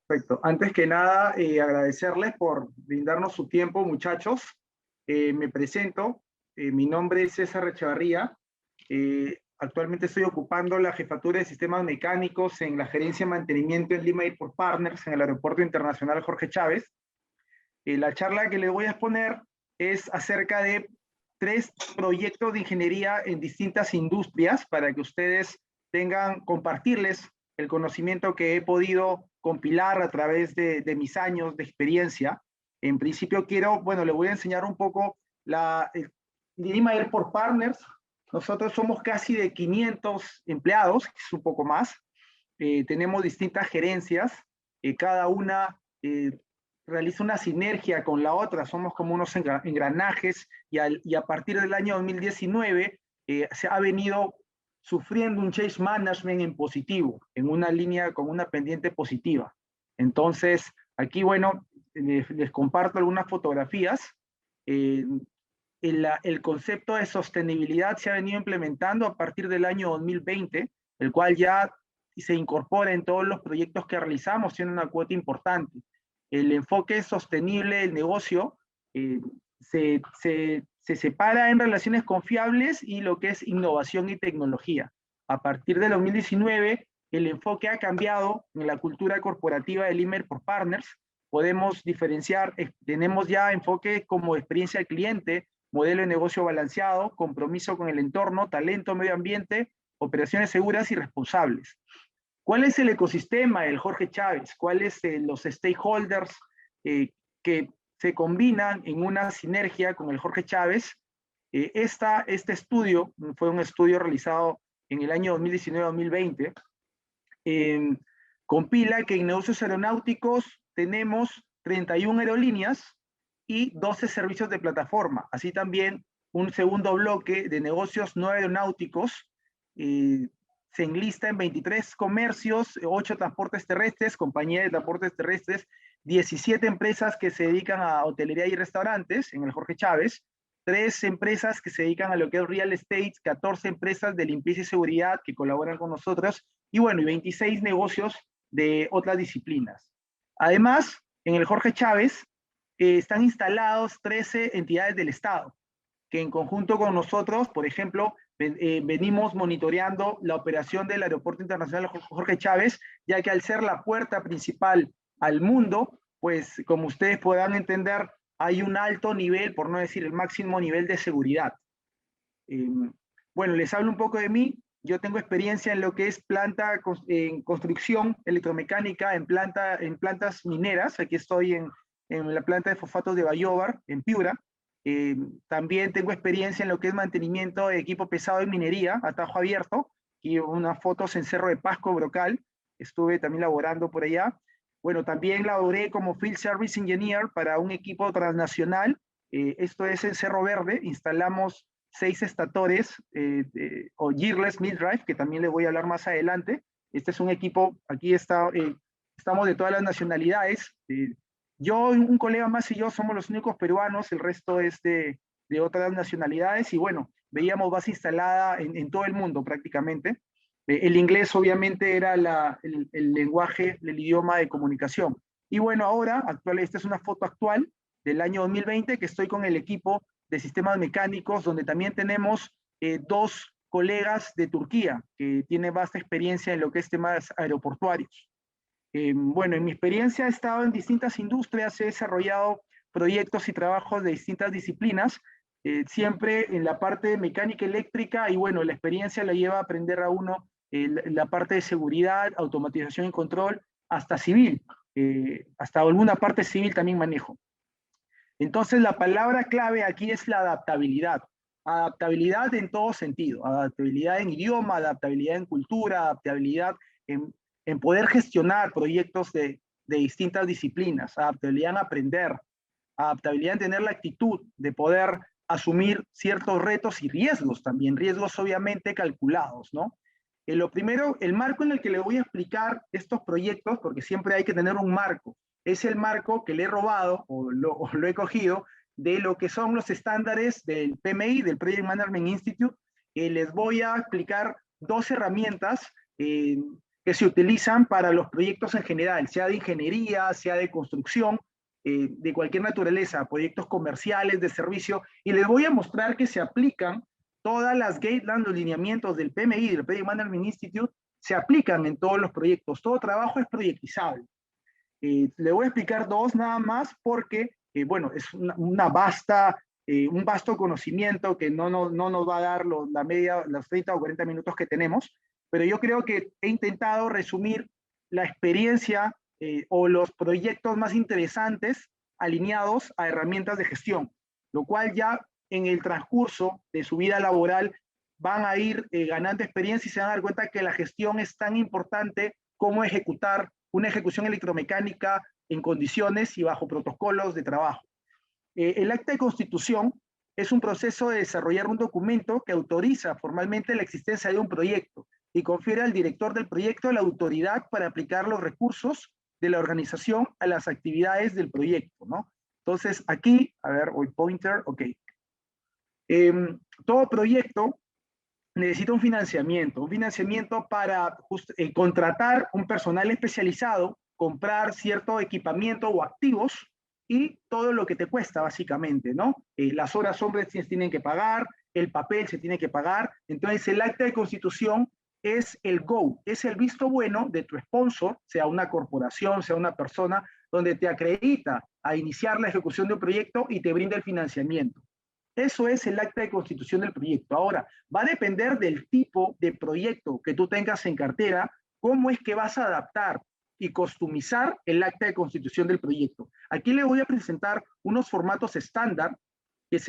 Perfecto. Antes que nada, agradecerles por brindarnos su tiempo, muchachos. Me presento. Mi nombre es César Echevarría. Actualmente estoy ocupando la jefatura de sistemas mecánicos en la gerencia de mantenimiento en Lima Airport Partners, en el Aeropuerto Internacional Jorge Chávez. La charla que les voy a exponer es acerca de 3 proyectos de ingeniería en distintas industrias para que ustedes compartirles el conocimiento que he podido compilar a través de mis años de experiencia. En principio le voy a enseñar un poco Lima Airport Partners. Nosotros somos casi de 500 empleados, es un poco más. Tenemos distintas gerencias, cada una realiza una sinergia con la otra, somos como unos engranajes y a partir del año 2019 se ha venido sufriendo un change management en positivo, en una línea con una pendiente positiva. Entonces, aquí, les comparto algunas fotografías. El concepto de sostenibilidad se ha venido implementando a partir del año 2020, el cual ya se incorpora en todos los proyectos que realizamos, tiene una cuota importante. El enfoque sostenible del negocio se separa en relaciones confiables y lo que es innovación y tecnología. A partir del 2019, el enfoque ha cambiado en la cultura corporativa de Lima Airport Partners. Podemos diferenciar, tenemos ya enfoque como experiencia al cliente, modelo de negocio balanceado, compromiso con el entorno, talento, medio ambiente, operaciones seguras y responsables. ¿Cuál es el ecosistema del Jorge Chávez? ¿Cuáles los stakeholders que se combinan en una sinergia con el Jorge Chávez? Este estudio fue un estudio realizado en el año 2019-2020. Compila que en negocios aeronáuticos tenemos 31 aerolíneas y 12 servicios de plataforma. Así también un segundo bloque de negocios no aeronáuticos se enlista en 23 comercios, 8 transportes terrestres, compañías de transportes terrestres, 17 empresas que se dedican a hotelería y restaurantes en el Jorge Chávez, 3 empresas que se dedican a lo que es real estate, 14 empresas de limpieza y seguridad que colaboran con nosotros, y 26 negocios de otras disciplinas. Además, en el Jorge Chávez están instalados 13 entidades del Estado, que en conjunto con nosotros, por ejemplo, venimos monitoreando la operación del Aeropuerto Internacional Jorge Chávez, ya que al ser la puerta principal al mundo, pues como ustedes podrán entender, hay un alto nivel, por no decir el máximo nivel de seguridad. Les hablo un poco de mí. Yo tengo experiencia en lo que es en construcción electromecánica, en plantas mineras. Aquí estoy en la planta de fosfatos de Bayóvar, en Piura. También tengo experiencia en lo que es mantenimiento de equipo pesado en minería, a tajo abierto, y unas fotos en Cerro de Pasco, Brocal. Estuve también laborando por allá. También laboré como Field Service Engineer para un equipo transnacional. Esto es en Cerro Verde. Instalamos 6 estatores o gearless mid-drive, que también les voy a hablar más adelante. Este es un equipo, aquí estamos de todas las nacionalidades. Yo, un colega más y yo somos los únicos peruanos, el resto es de otras nacionalidades y veíamos base instalada en todo el mundo prácticamente. El inglés obviamente era el lenguaje, el idioma de comunicación. Y esta es una foto actual del año 2020 que estoy con el equipo de sistemas mecánicos, donde también tenemos 2 colegas de Turquía que tienen vasta experiencia en lo que es temas aeroportuarios. En mi experiencia he estado en distintas industrias, he desarrollado proyectos y trabajos de distintas disciplinas, siempre en la parte de mecánica eléctrica y la experiencia la lleva a aprender a uno la parte de seguridad, automatización y control, hasta civil, hasta alguna parte civil también manejo. Entonces la palabra clave aquí es la adaptabilidad. Adaptabilidad en todo sentido, adaptabilidad en idioma, adaptabilidad en cultura, adaptabilidad en poder gestionar proyectos de distintas disciplinas, adaptabilidad en aprender, adaptabilidad en tener la actitud de poder asumir ciertos retos y riesgos también, riesgos obviamente calculados, ¿no? Lo primero, el marco en el que le voy a explicar estos proyectos, porque siempre hay que tener un marco, es el marco que le he robado o lo he cogido de lo que son los estándares del PMI, del Project Management Institute. Les voy a explicar 2 herramientas que se utilizan para los proyectos en general, sea de ingeniería, sea de construcción, de cualquier naturaleza, proyectos comerciales, de servicio, y les voy a mostrar que se aplican todas las guidelines, los lineamientos del PMI, del Project Management Institute, se aplican en todos los proyectos. Todo trabajo es proyectizable. Le voy a explicar dos nada más porque, bueno, es un vasto conocimiento que no nos va a dar la media, los 30 o 40 minutos que tenemos, pero yo creo que he intentado resumir la experiencia o los proyectos más interesantes alineados a herramientas de gestión, lo cual ya en el transcurso de su vida laboral van a ir ganando experiencia y se van a dar cuenta que la gestión es tan importante como ejecutar una ejecución electromecánica en condiciones y bajo protocolos de trabajo. El acta de constitución es un proceso de desarrollar un documento que autoriza formalmente la existencia de un proyecto y confiere al director del proyecto la autoridad para aplicar los recursos de la organización a las actividades del proyecto, ¿no? Entonces, aquí, a ver, voy pointer, ok. Todo proyecto necesita un financiamiento para contratar un personal especializado, comprar cierto equipamiento o activos y todo lo que te cuesta básicamente, ¿no? Las horas hombres tienen que pagar, el papel se tiene que pagar, entonces el acta de constitución es el go, es el visto bueno de tu sponsor, sea una corporación, sea una persona, donde te acredita a iniciar la ejecución de un proyecto y te brinda el financiamiento. Eso es el acta de constitución del proyecto. Ahora, va a depender del tipo de proyecto que tú tengas en cartera, cómo es que vas a adaptar y customizar el acta de constitución del proyecto. Aquí le voy a presentar unos formatos estándar que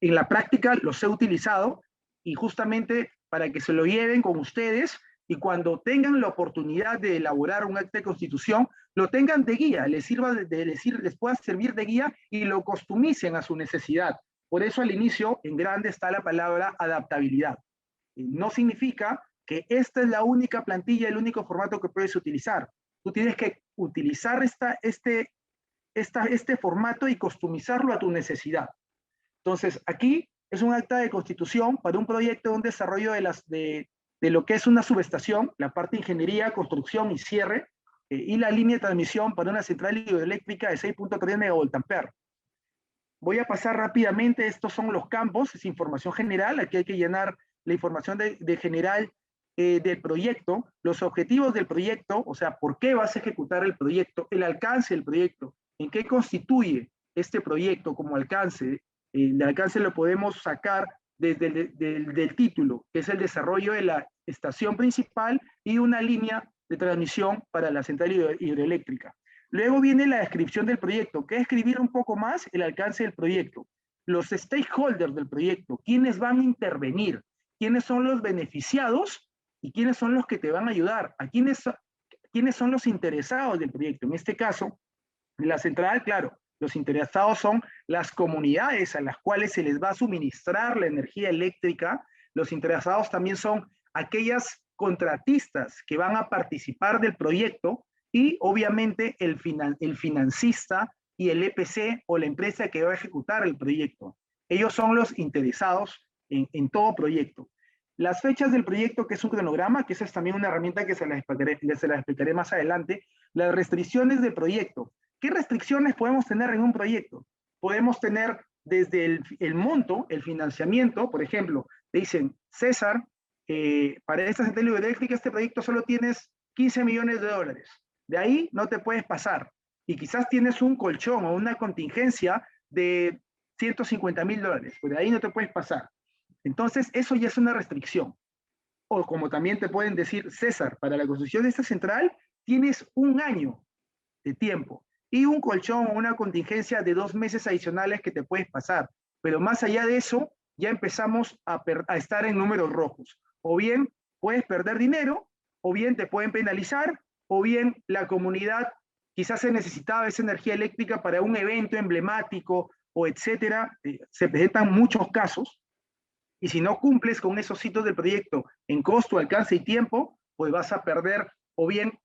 en la práctica los he utilizado y justamente para que se lo lleven con ustedes y cuando tengan la oportunidad de elaborar un acta de constitución, lo tengan de guía, les pueda servir de guía y lo customicen a su necesidad. Por eso al inicio, en grande, está la palabra adaptabilidad. No significa que esta es la única plantilla, el único formato que puedes utilizar. Tú tienes que utilizar este formato y customizarlo a tu necesidad. Entonces, aquí es un acta de constitución para un proyecto de un desarrollo de lo que es una subestación, la parte de ingeniería, construcción y cierre, y la línea de transmisión para una central hidroeléctrica de 6.3 megavoltampere. Voy a pasar rápidamente, estos son los campos, es información general, aquí hay que llenar la información de general del proyecto, los objetivos del proyecto, o sea, por qué vas a ejecutar el proyecto, el alcance del proyecto, en qué constituye este proyecto como alcance. El alcance lo podemos sacar desde del título, que es el desarrollo de la estación principal y una línea de transmisión para la central hidroeléctrica. Luego viene la descripción del proyecto, que es escribir un poco más el alcance del proyecto. Los stakeholders del proyecto, quiénes van a intervenir, quiénes son los beneficiados y quiénes son los que te van a ayudar, quiénes son los interesados del proyecto. En este caso, la central, claro, los interesados son las comunidades a las cuales se les va a suministrar la energía eléctrica. Los interesados también son aquellas contratistas que van a participar del proyecto y obviamente el financista y el EPC o la empresa que va a ejecutar el proyecto. Ellos son los interesados en todo proyecto. Las fechas del proyecto, que es un cronograma, que esa es también una herramienta que se la explicaré más adelante. Las restricciones del proyecto. ¿Qué restricciones podemos tener en un proyecto? Podemos tener desde el monto, el financiamiento, por ejemplo, te dicen, César, para esta central hidroeléctrica, este proyecto solo tienes 15 millones de dólares. De ahí no te puedes pasar. Y quizás tienes un colchón o una contingencia de 150,000 dólares. Pues de ahí no te puedes pasar. Entonces, eso ya es una restricción. O como también te pueden decir, César, para la construcción de esta central tienes un año de tiempo y un colchón o una contingencia de 2 meses adicionales que te puedes pasar. Pero más allá de eso, ya empezamos a estar en números rojos. O bien puedes perder dinero, o bien te pueden penalizar, o bien la comunidad quizás se necesitaba esa energía eléctrica para un evento emblemático o etcétera. Se presentan muchos casos. Y si no cumples con esos hitos del proyecto en costo, alcance y tiempo, pues vas a perder o bien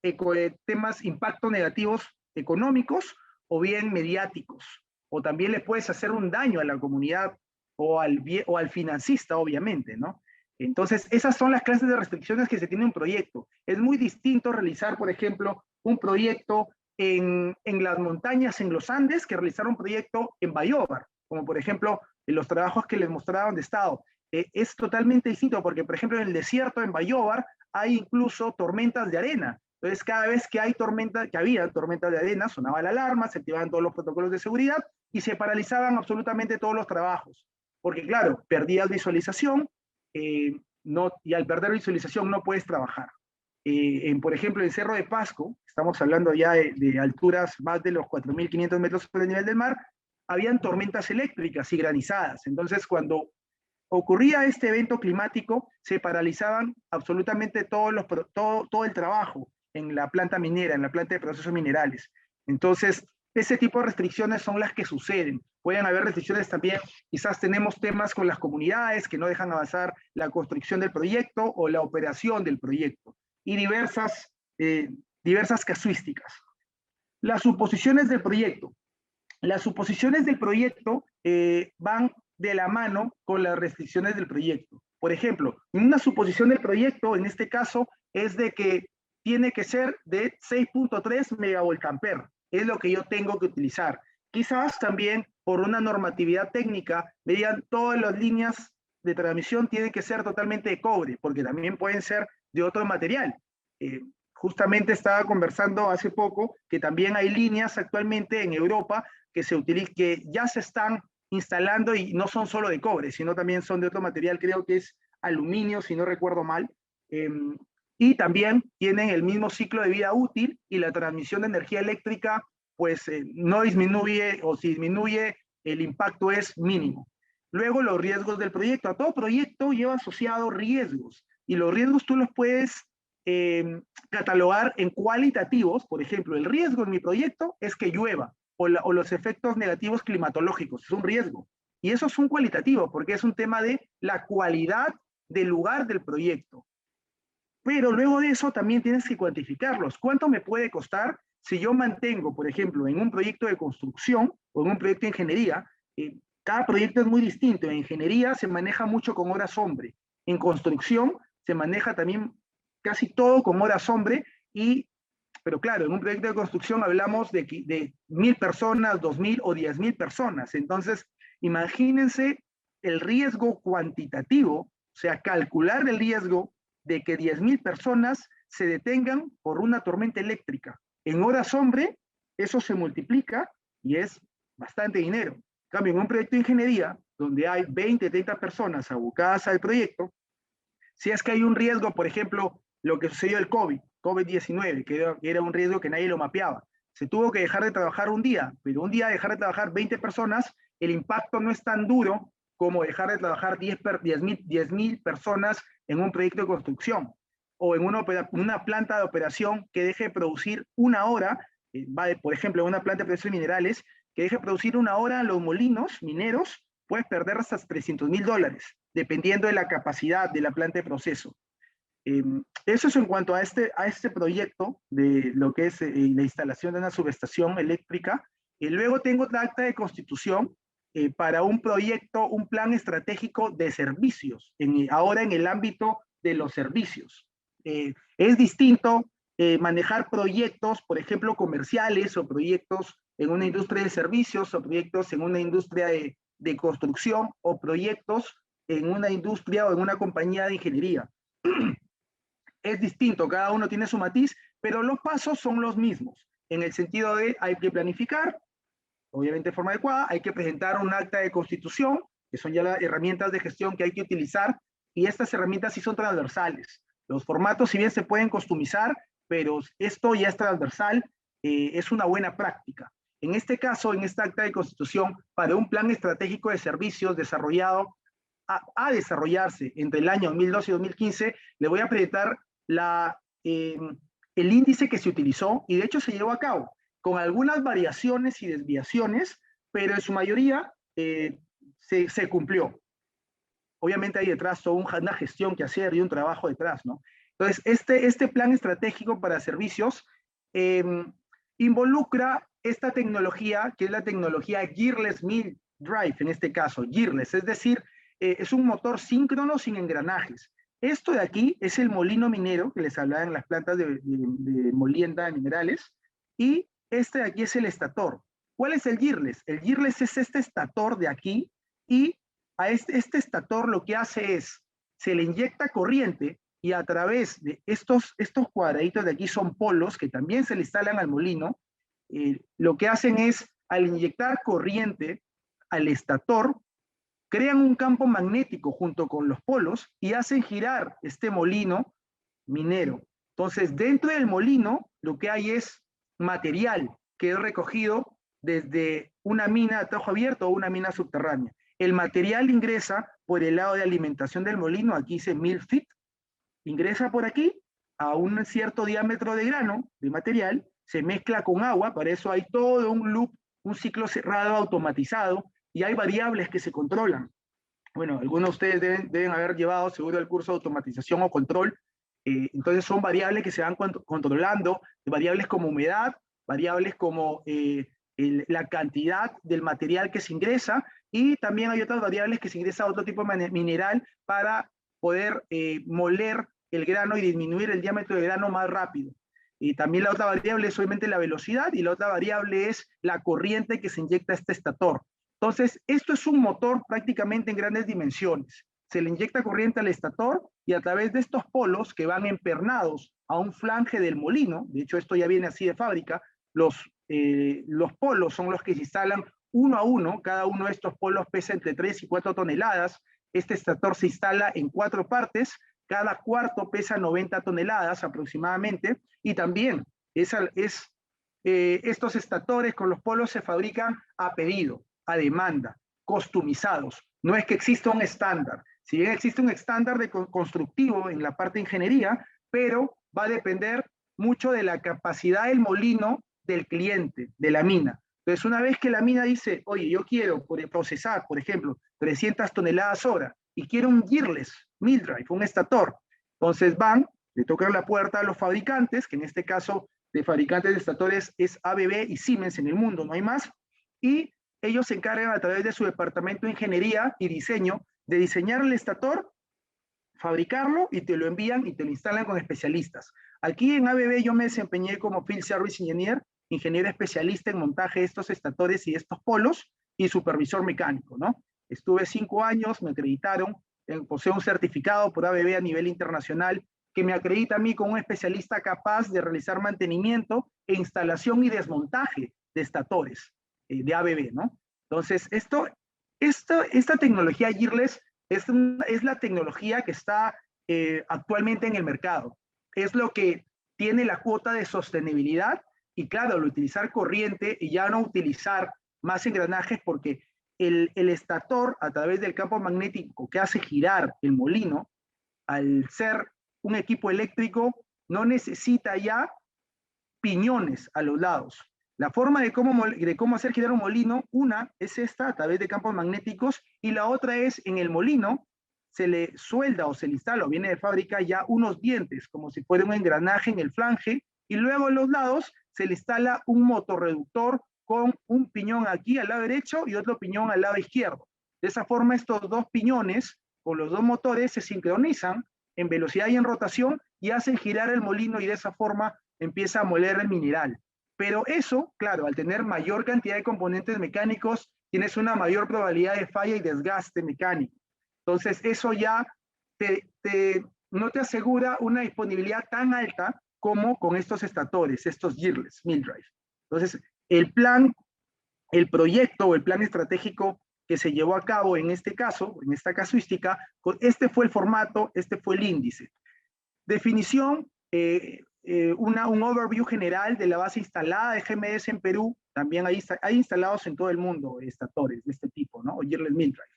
temas, impactos negativos económicos o bien mediáticos. O también le puedes hacer un daño a la comunidad o al financista, obviamente, ¿no? Entonces, esas son las clases de restricciones que se tiene en un proyecto. Es muy distinto realizar, por ejemplo, un proyecto en las montañas, en los Andes, que realizar un proyecto en Bayobar, como por ejemplo en los trabajos que les mostraba donde he estado. Es totalmente distinto porque, por ejemplo, en el desierto, en Bayobar, hay incluso tormentas de arena. Entonces, cada vez que hay tormenta, que había tormentas de arena, sonaba la alarma, se activaban todos los protocolos de seguridad y se paralizaban absolutamente todos los trabajos. Porque, claro, perdías visualización, no, y al perder visualización no puedes trabajar. Por ejemplo, en Cerro de Pasco, estamos hablando ya de alturas más de los 4.500 metros sobre el nivel del mar, habían tormentas eléctricas y granizadas. Entonces, cuando ocurría este evento climático, se paralizaban absolutamente todo el trabajo en la planta minera, en la planta de procesos minerales. Entonces, ese tipo de restricciones son las que suceden. Pueden haber restricciones también, quizás tenemos temas con las comunidades que no dejan avanzar la construcción del proyecto o la operación del proyecto, y diversas casuísticas. Las suposiciones del proyecto. Las suposiciones del proyecto van de la mano con las restricciones del proyecto. Por ejemplo, una suposición del proyecto, en este caso, es de que tiene que ser de 6.3 megavoltampere. Es lo que yo tengo que utilizar. Quizás también por una normatividad técnica, vean todas las líneas de transmisión tienen que ser totalmente de cobre, porque también pueden ser de otro material. Justamente estaba conversando hace poco que también hay líneas actualmente en Europa que ya se están instalando y no son solo de cobre, sino también son de otro material, creo que es aluminio, si no recuerdo mal. Eh, y también tienen el mismo ciclo de vida útil y la transmisión de energía eléctrica, pues no disminuye, o si disminuye, el impacto es mínimo. Luego, los riesgos del proyecto. A todo proyecto lleva asociados riesgos y los riesgos tú los puedes catalogar en cualitativos. Por ejemplo, el riesgo en mi proyecto es que llueva o los efectos negativos climatológicos, es un riesgo. Y eso es un cualitativo porque es un tema de la cualidad del lugar del proyecto. Pero luego de eso también tienes que cuantificarlos. ¿Cuánto me puede costar si yo mantengo, por ejemplo, en un proyecto de construcción o en un proyecto de ingeniería? Cada proyecto es muy distinto. En ingeniería se maneja mucho con horas hombre. En construcción se maneja también casi todo con horas hombre, pero claro, en un proyecto de construcción hablamos de 1.000 personas, 2.000 o 10.000 personas. Entonces, imagínense el riesgo cuantitativo, o sea, calcular el riesgo de que 10.000 personas se detengan por una tormenta eléctrica. En horas hombre, eso se multiplica y es bastante dinero. En cambio, en un proyecto de ingeniería, donde hay 20, 30 personas abocadas al proyecto, si es que hay un riesgo, por ejemplo, lo que sucedió el COVID-19, que era un riesgo que nadie lo mapeaba. Se tuvo que dejar de trabajar un día, pero un día dejar de trabajar 20 personas, el impacto no es tan duro como dejar de trabajar 10.000 personas en un proyecto de construcción o en una planta de operación que deje de producir una hora, por ejemplo, en una planta de procesos minerales, que deje de producir una hora los molinos mineros, puedes perder hasta $300.000, dependiendo de la capacidad de la planta de proceso. Eso es en cuanto a este proyecto de lo que es la instalación de una subestación eléctrica. Luego tengo la acta de constitución para un proyecto, un plan estratégico de servicios, ahora en el ámbito de los servicios. Es distinto manejar proyectos, por ejemplo, comerciales o proyectos en una industria de servicios o proyectos en una industria de construcción o proyectos en una industria o en una compañía de ingeniería. Es distinto, cada uno tiene su matiz, pero los pasos son los mismos, en el sentido de hay que planificar, obviamente de forma adecuada, hay que presentar un acta de constitución, que son ya las herramientas de gestión que hay que utilizar, y estas herramientas sí son transversales. Los formatos, si bien se pueden customizar, pero esto ya es transversal, es una buena práctica. En este caso, en esta acta de constitución, para un plan estratégico de servicios desarrollado a desarrollarse entre el año 2012 y 2015, le voy a presentar el índice que se utilizó y de hecho se llevó a cabo con algunas variaciones y desviaciones, pero en su mayoría se cumplió. Obviamente hay detrás toda una gestión que hacer y un trabajo detrás, ¿no? Entonces, este plan estratégico para servicios involucra esta tecnología, que es la tecnología Gearless Mill Drive, en este caso, Gearless, es decir, es un motor síncrono sin engranajes. Esto de aquí es el molino minero que les hablaba en las plantas de molienda de minerales, y este de aquí es el estator. ¿Cuál es el gearless? El gearless es este estator de aquí, y a este estator lo que hace es, se le inyecta corriente y a través de estos cuadraditos de aquí son polos que también se le instalan al molino. Lo que hacen es, al inyectar corriente al estator, crean un campo magnético junto con los polos y hacen girar este molino minero. Entonces, dentro del molino, lo que hay es material que es recogido desde una mina a tajo abierto o una mina subterránea. El material ingresa por el lado de alimentación del molino, aquí dice 1000 feet, ingresa por aquí a un cierto diámetro de grano de material, se mezcla con agua, para eso hay todo un loop, un ciclo cerrado automatizado, y hay variables que se controlan. Bueno, algunos de ustedes deben haber llevado seguro el curso de automatización o control. Entonces son variables que se van controlando, variables como humedad, variables como la cantidad del material que se ingresa, y también hay otras variables que se ingresa a otro tipo de mineral para poder moler el grano y disminuir el diámetro de grano más rápido. Y también la otra variable es obviamente la velocidad, y la otra variable es la corriente que se inyecta a este estator. Entonces, esto es un motor prácticamente en grandes dimensiones. Se le inyecta corriente al estator y a través de estos polos que van empernados a un flange del molino, de hecho esto ya viene así de fábrica, los polos son los que se instalan uno a uno, cada uno de estos polos pesa entre 3 y 4 toneladas, este estator se instala en 4 partes, cada cuarto pesa 90 toneladas aproximadamente, y también estos estatores con los polos se fabrican a pedido, a demanda, customizados. No es que exista un estándar. Si bien existe un estándar de constructivo en la parte de ingeniería, pero va a depender mucho de la capacidad del molino del cliente, de la mina. Entonces, una vez que la mina dice, oye, yo quiero procesar, por ejemplo, 300 toneladas hora y quiero un gearless mill drive, un estator, entonces van, le tocan la puerta a los fabricantes, que en este caso de fabricantes de estatores es ABB y Siemens en el mundo, no hay más, y ellos se encargan a través de su departamento de ingeniería y diseño de diseñar el estator, fabricarlo y te lo envían y te lo instalan con especialistas. Aquí en ABB yo me desempeñé como Field Service Engineer, ingeniero especialista en montaje de estos estatores y estos polos, y supervisor mecánico, ¿no? Estuve 5 años, me acreditaron, poseo un certificado por ABB a nivel internacional que me acredita a mí como un especialista capaz de realizar mantenimiento e instalación y desmontaje de estatores de ABB, ¿no? Entonces, esta tecnología gearless es la tecnología que está actualmente en el mercado. Es lo que tiene la cuota de sostenibilidad, y claro, al utilizar corriente y ya no utilizar más engranajes, porque el estator, a través del campo magnético que hace girar el molino, al ser un equipo eléctrico, no necesita ya piñones a los lados. La forma de cómo hacer girar un molino, una es esta, a través de campos magnéticos, y la otra es en el molino, se le suelda o se le instala, o viene de fábrica ya unos dientes, como si fuera un engranaje en el flange, y luego en los lados se le instala un motorreductor con un piñón aquí al lado derecho y otro piñón al lado izquierdo. De esa forma, estos dos piñones con los dos motores se sincronizan en velocidad y en rotación y hacen girar el molino, y de esa forma empieza a moler el mineral. Pero eso, claro, al tener mayor cantidad de componentes mecánicos, tienes una mayor probabilidad de falla y desgaste mecánico. Entonces, eso ya no te asegura una disponibilidad tan alta como con estos estatores, estos gearless mill drive. Entonces, el proyecto o el plan estratégico que se llevó a cabo en este caso, en esta casuística, este fue el formato, este fue el índice. Definición, un overview general de la base instalada de GMS en Perú. También hay instalados en todo el mundo estatores de este tipo, ¿no? O gearless mill drive.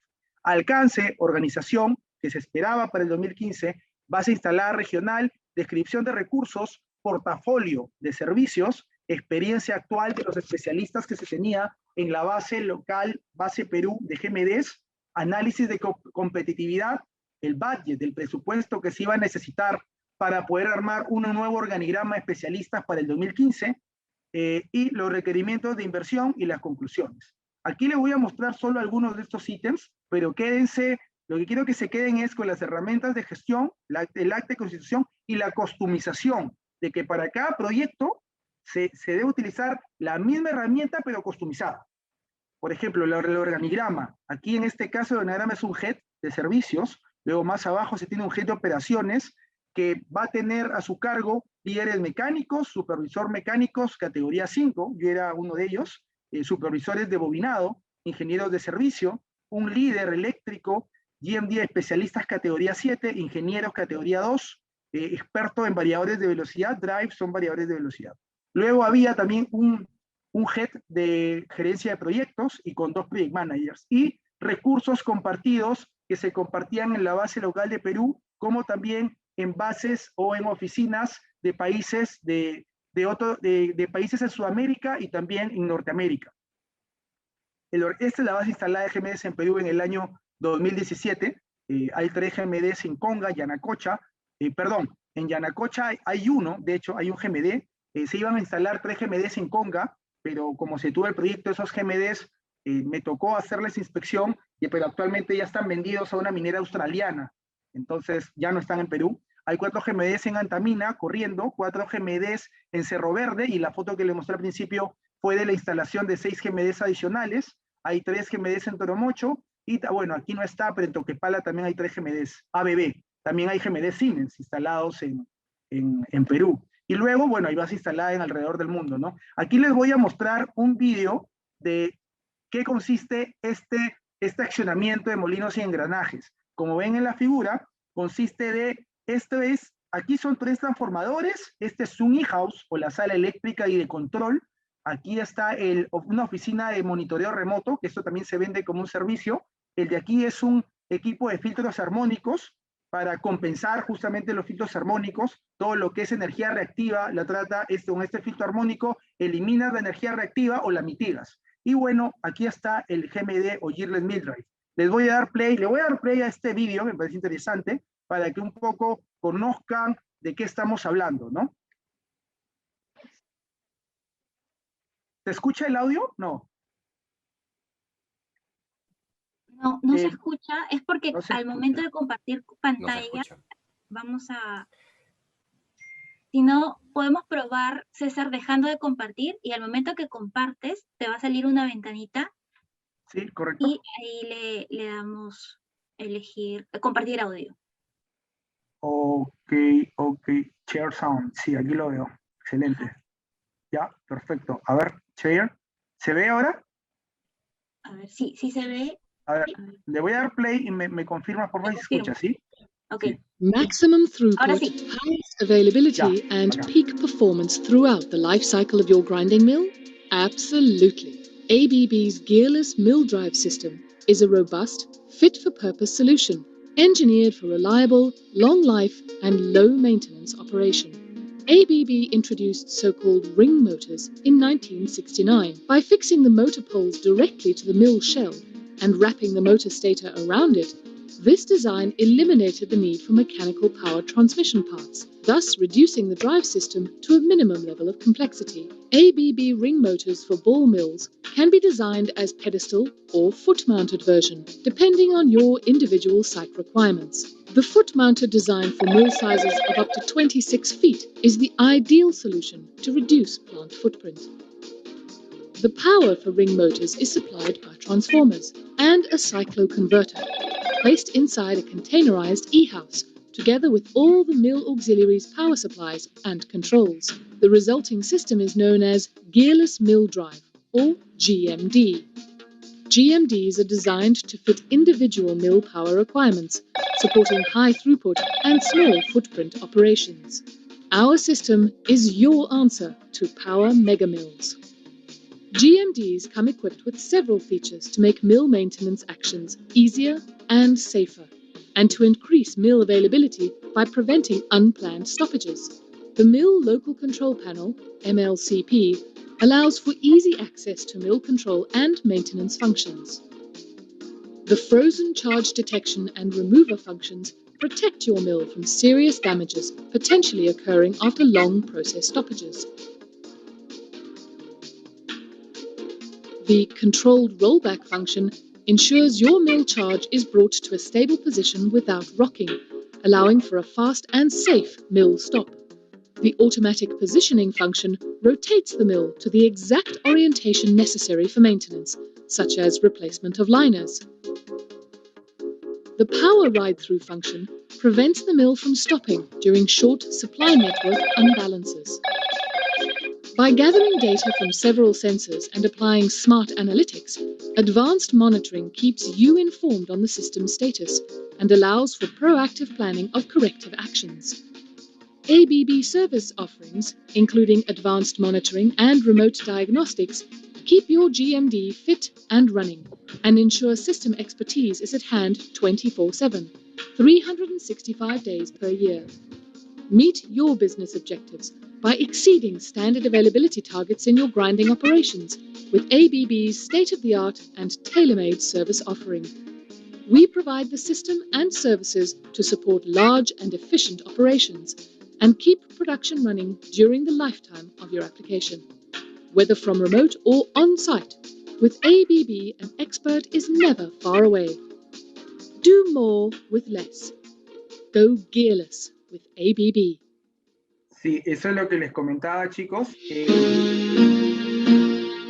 Alcance, organización, que se esperaba para el 2015, base instalada regional, descripción de recursos, portafolio de servicios, experiencia actual de los especialistas que se tenía en la base local, base Perú de GMDs, análisis de competitividad, el budget, del presupuesto que se iba a necesitar para poder armar un nuevo organigrama de especialistas para el 2015, y los requerimientos de inversión y las conclusiones. Aquí les voy a mostrar solo algunos de estos ítems, pero quédense Lo que quiero que se queden es con las herramientas de gestión, el acta de constitución y la customización, de que para cada proyecto se debe utilizar la misma herramienta pero customizada. Por ejemplo, el organigrama. Aquí en este caso el organigrama es un head de servicios, luego más abajo se tiene un head de operaciones que va a tener a su cargo líderes mecánicos, supervisor mecánicos categoría 5, yo era uno de ellos, supervisores de bobinado, ingenieros de servicio, un líder eléctrico, GMD especialistas categoría 7, ingenieros categoría 2, expertos en variadores de velocidad, drive son variadores de velocidad. Luego había también un head de gerencia de proyectos y con 2 project managers y recursos compartidos que se compartían en la base local de Perú, como también en bases o en oficinas de países de países en Sudamérica y también en Norteamérica. Esta es la base instalada de GMDs en Perú en el año 2017. Hay 3 GMDs en Conga, Yanacocha. En Yanacocha hay uno, de hecho hay un GMD. Se iban a instalar 3 GMDs en Conga, pero como se tuvo el proyecto de esos GMDs, me tocó hacerles inspección, pero actualmente ya están vendidos a una minera australiana. Entonces ya no están en Perú. Hay 4 GMDs en Antamina corriendo, 4 GMDs en Cerro Verde, y la foto que les mostré al principio fue de la instalación de 6 GMDs adicionales. Hay 3 GMDs en Toromocho, y bueno, aquí no está, pero en Toquepala también hay 3 GMDs. ABB, también hay GMDs Siemens instalados en Perú. Y luego, bueno, hay bases instaladas en alrededor del mundo, ¿no? Aquí les voy a mostrar un video de qué consiste este accionamiento de molinos y engranajes. Como ven en la figura, consiste de, aquí son 3 transformadores, este es un e-house o la sala eléctrica y de control. Aquí está una oficina de monitoreo remoto, que esto también se vende como un servicio. El de aquí es un equipo de filtros armónicos para compensar justamente los filtros armónicos. Todo lo que es energía reactiva la trata con este filtro armónico, eliminas la energía reactiva o la mitigas. Y bueno, aquí está el GMD o Gearless Mill Drive. Le voy a dar play a este vídeo, me parece interesante, para que un poco conozcan de qué estamos hablando, ¿no? ¿Se escucha el audio? No. No se escucha, es porque no al momento de compartir pantalla, No si no, podemos probar, César, dejando de compartir, y al momento que compartes, te va a salir una ventanita. Sí, correcto. Y ahí le damos elegir, compartir audio. Ok, share sound, sí, aquí lo veo, excelente. Ajá. Ya, perfecto. A ver, share, ¿se ve ahora? A ver, sí se ve. A ver, le voy a dar play y me confirma por favor si se escucha, ¿sí? Ok. Sí. Maximum throughput, highest availability, and peak performance throughout the life cycle of your grinding mill? Absolutely. ABB's gearless mill drive system is a robust, fit-for-purpose solution, engineered for reliable, long life, and low maintenance operation. ABB introduced so-called ring motors in 1969. By fixing the motor poles directly to the mill shell and wrapping the motor stator around it, this design eliminated the need for mechanical power transmission parts, thus reducing the drive system to a minimum level of complexity. ABB ring motors for ball mills can be designed as pedestal or foot-mounted version, depending on your individual site requirements. The foot-mounted design for mill sizes of up to 26 feet is the ideal solution to reduce plant footprint. The power for ring motors is supplied by transformers and a cycloconverter, placed inside a containerized e-house, together with all the mill auxiliaries' power supplies and controls. The resulting system is known as Gearless Mill Drive, or GMD. GMDs are designed to fit individual mill power requirements, supporting high throughput and small footprint operations. Our system is your answer to power mega mills. GMDs come equipped with several features to make mill maintenance actions easier and safer, and to increase mill availability by preventing unplanned stoppages. The Mill Local Control Panel, MLCP, allows for easy access to mill control and maintenance functions. The frozen charge detection and remover functions protect your mill from serious damages potentially occurring after long process stoppages. The controlled rollback function ensures your mill charge is brought to a stable position without rocking, allowing for a fast and safe mill stop. The automatic positioning function rotates the mill to the exact orientation necessary for maintenance, such as replacement of liners. The power ride-through function prevents the mill from stopping during short supply network unbalances. By gathering data from several sensors and applying smart analytics, advanced monitoring keeps you informed on the system's status and allows for proactive planning of corrective actions. ABB service offerings, including advanced monitoring and remote diagnostics, keep your GMD fit and running and ensure system expertise is at hand 24/7, 365 days per year. Meet your business objectives by exceeding standard availability targets in your grinding operations with ABB's state-of-the-art and tailor-made service offering. We provide the system and services to support large and efficient operations and keep production running during the lifetime of your application. Whether from remote or on-site, with ABB, an expert is never far away. Do more with less. Go gearless with ABB. Sí, eso es lo que les comentaba, chicos.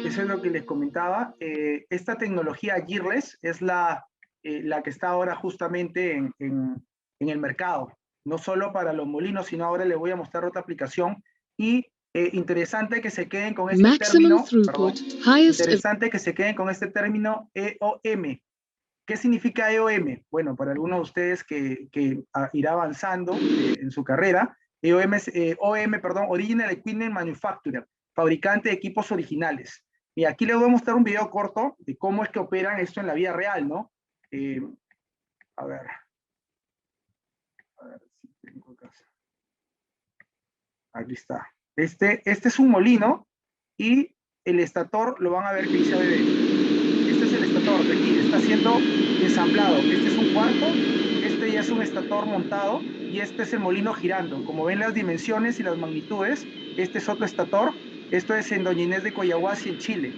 Eso es lo que les comentaba. Esta tecnología gearless es la que está ahora justamente en el mercado. No solo para los molinos, sino ahora les voy a mostrar otra aplicación. Y interesante que se queden con este término. Interesante que se queden con este término EOM. ¿Qué significa EOM? Bueno, para algunos de ustedes que irá avanzando en su carrera, EOM es Original Equipment Manufacturer, fabricante de equipos originales. Y aquí les voy a mostrar un video corto de cómo es que operan esto en la vida real, ¿no? A ver si tengo acá. Aquí está. Este es un molino y el estator lo van a ver que dice ABB. Este es el estator de aquí, está siendo ensamblado. Este es un cuarto, este ya es un estator montado y este es el molino girando. Como ven las dimensiones y las magnitudes, este es otro estator. Esto es en Doña Inés de Coyahuasi, en Chile.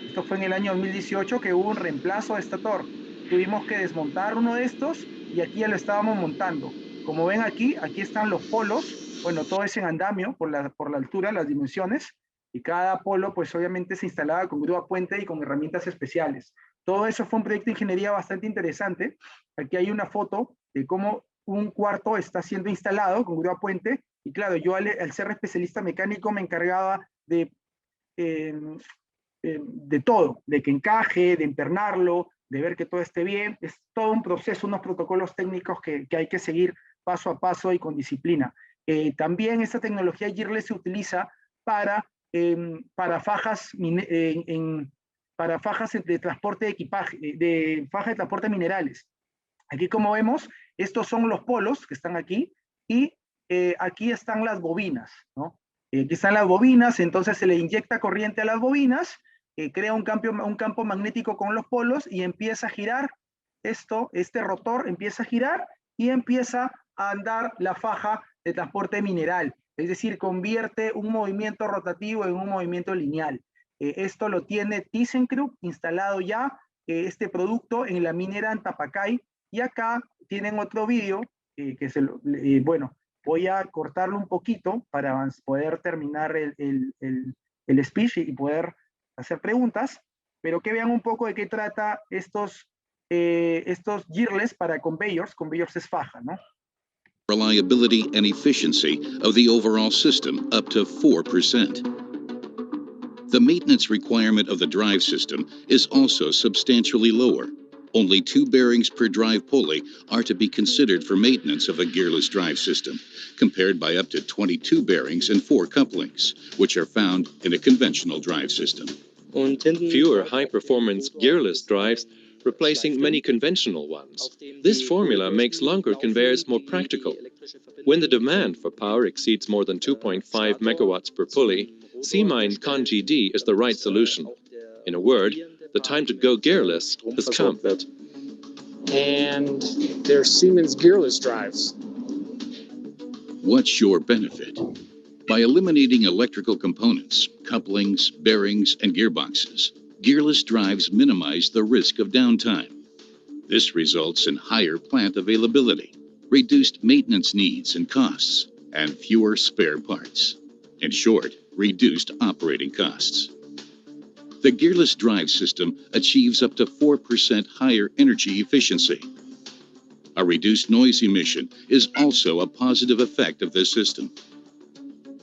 Esto fue en el año 2018 que hubo un reemplazo de estator. Tuvimos que desmontar uno de estos y aquí ya lo estábamos montando. Como ven aquí están los polos. Bueno, todo es en andamio por la altura, las dimensiones. Y cada polo, pues obviamente se instalaba con grúa puente y con herramientas especiales. Todo eso fue un proyecto de ingeniería bastante interesante. Aquí hay una foto de cómo un cuarto está siendo instalado con grúa puente. Y claro, yo al ser especialista mecánico me encargaba de todo, de que encaje, de empernarlo, de ver que todo esté bien. Es todo un proceso, unos protocolos técnicos que hay que seguir paso a paso y con disciplina. También esta tecnología gearless se utiliza para fajas de transporte de equipaje, de fajas de transporte de minerales. Aquí, como vemos, estos son los polos que están aquí y aquí están las bobinas, ¿no? Aquí están las bobinas, entonces se le inyecta corriente a las bobinas, crea un campo magnético con los polos y empieza a girar este rotor empieza a girar y empieza a andar la faja de transporte mineral. Es decir, convierte un movimiento rotativo en un movimiento lineal. Esto lo tiene ThyssenKrupp instalado ya, este producto en la minera Antapacay. Y acá tienen otro vídeo, bueno, voy a cortarlo un poquito para poder terminar el speech y poder hacer preguntas, pero que vean un poco de qué trata estos gearless para conveyors. Conveyors es faja, ¿no? Reliability and efficiency of the overall system up to 4%. The maintenance requirement of the drive system is also substantially lower. Only 2 bearings per drive pulley are to be considered for maintenance of a gearless drive system, compared by up to 22 bearings and 4 couplings, which are found in a conventional drive system. Fewer high-performance gearless drives replacing many conventional ones. This formula makes longer conveyors more practical. When the demand for power exceeds more than 2.5 megawatts per pulley, C-Mind ConGD is the right solution. In a word, the time to go gearless has come. And they're Siemens gearless drives. What's your benefit? By eliminating electrical components, couplings, bearings, and gearboxes, gearless drives minimize the risk of downtime. This results in higher plant availability, reduced maintenance needs and costs, and fewer spare parts. In short, reduced operating costs. The gearless drive system achieves up to 4% higher energy efficiency. A reduced noise emission is also a positive effect of this system.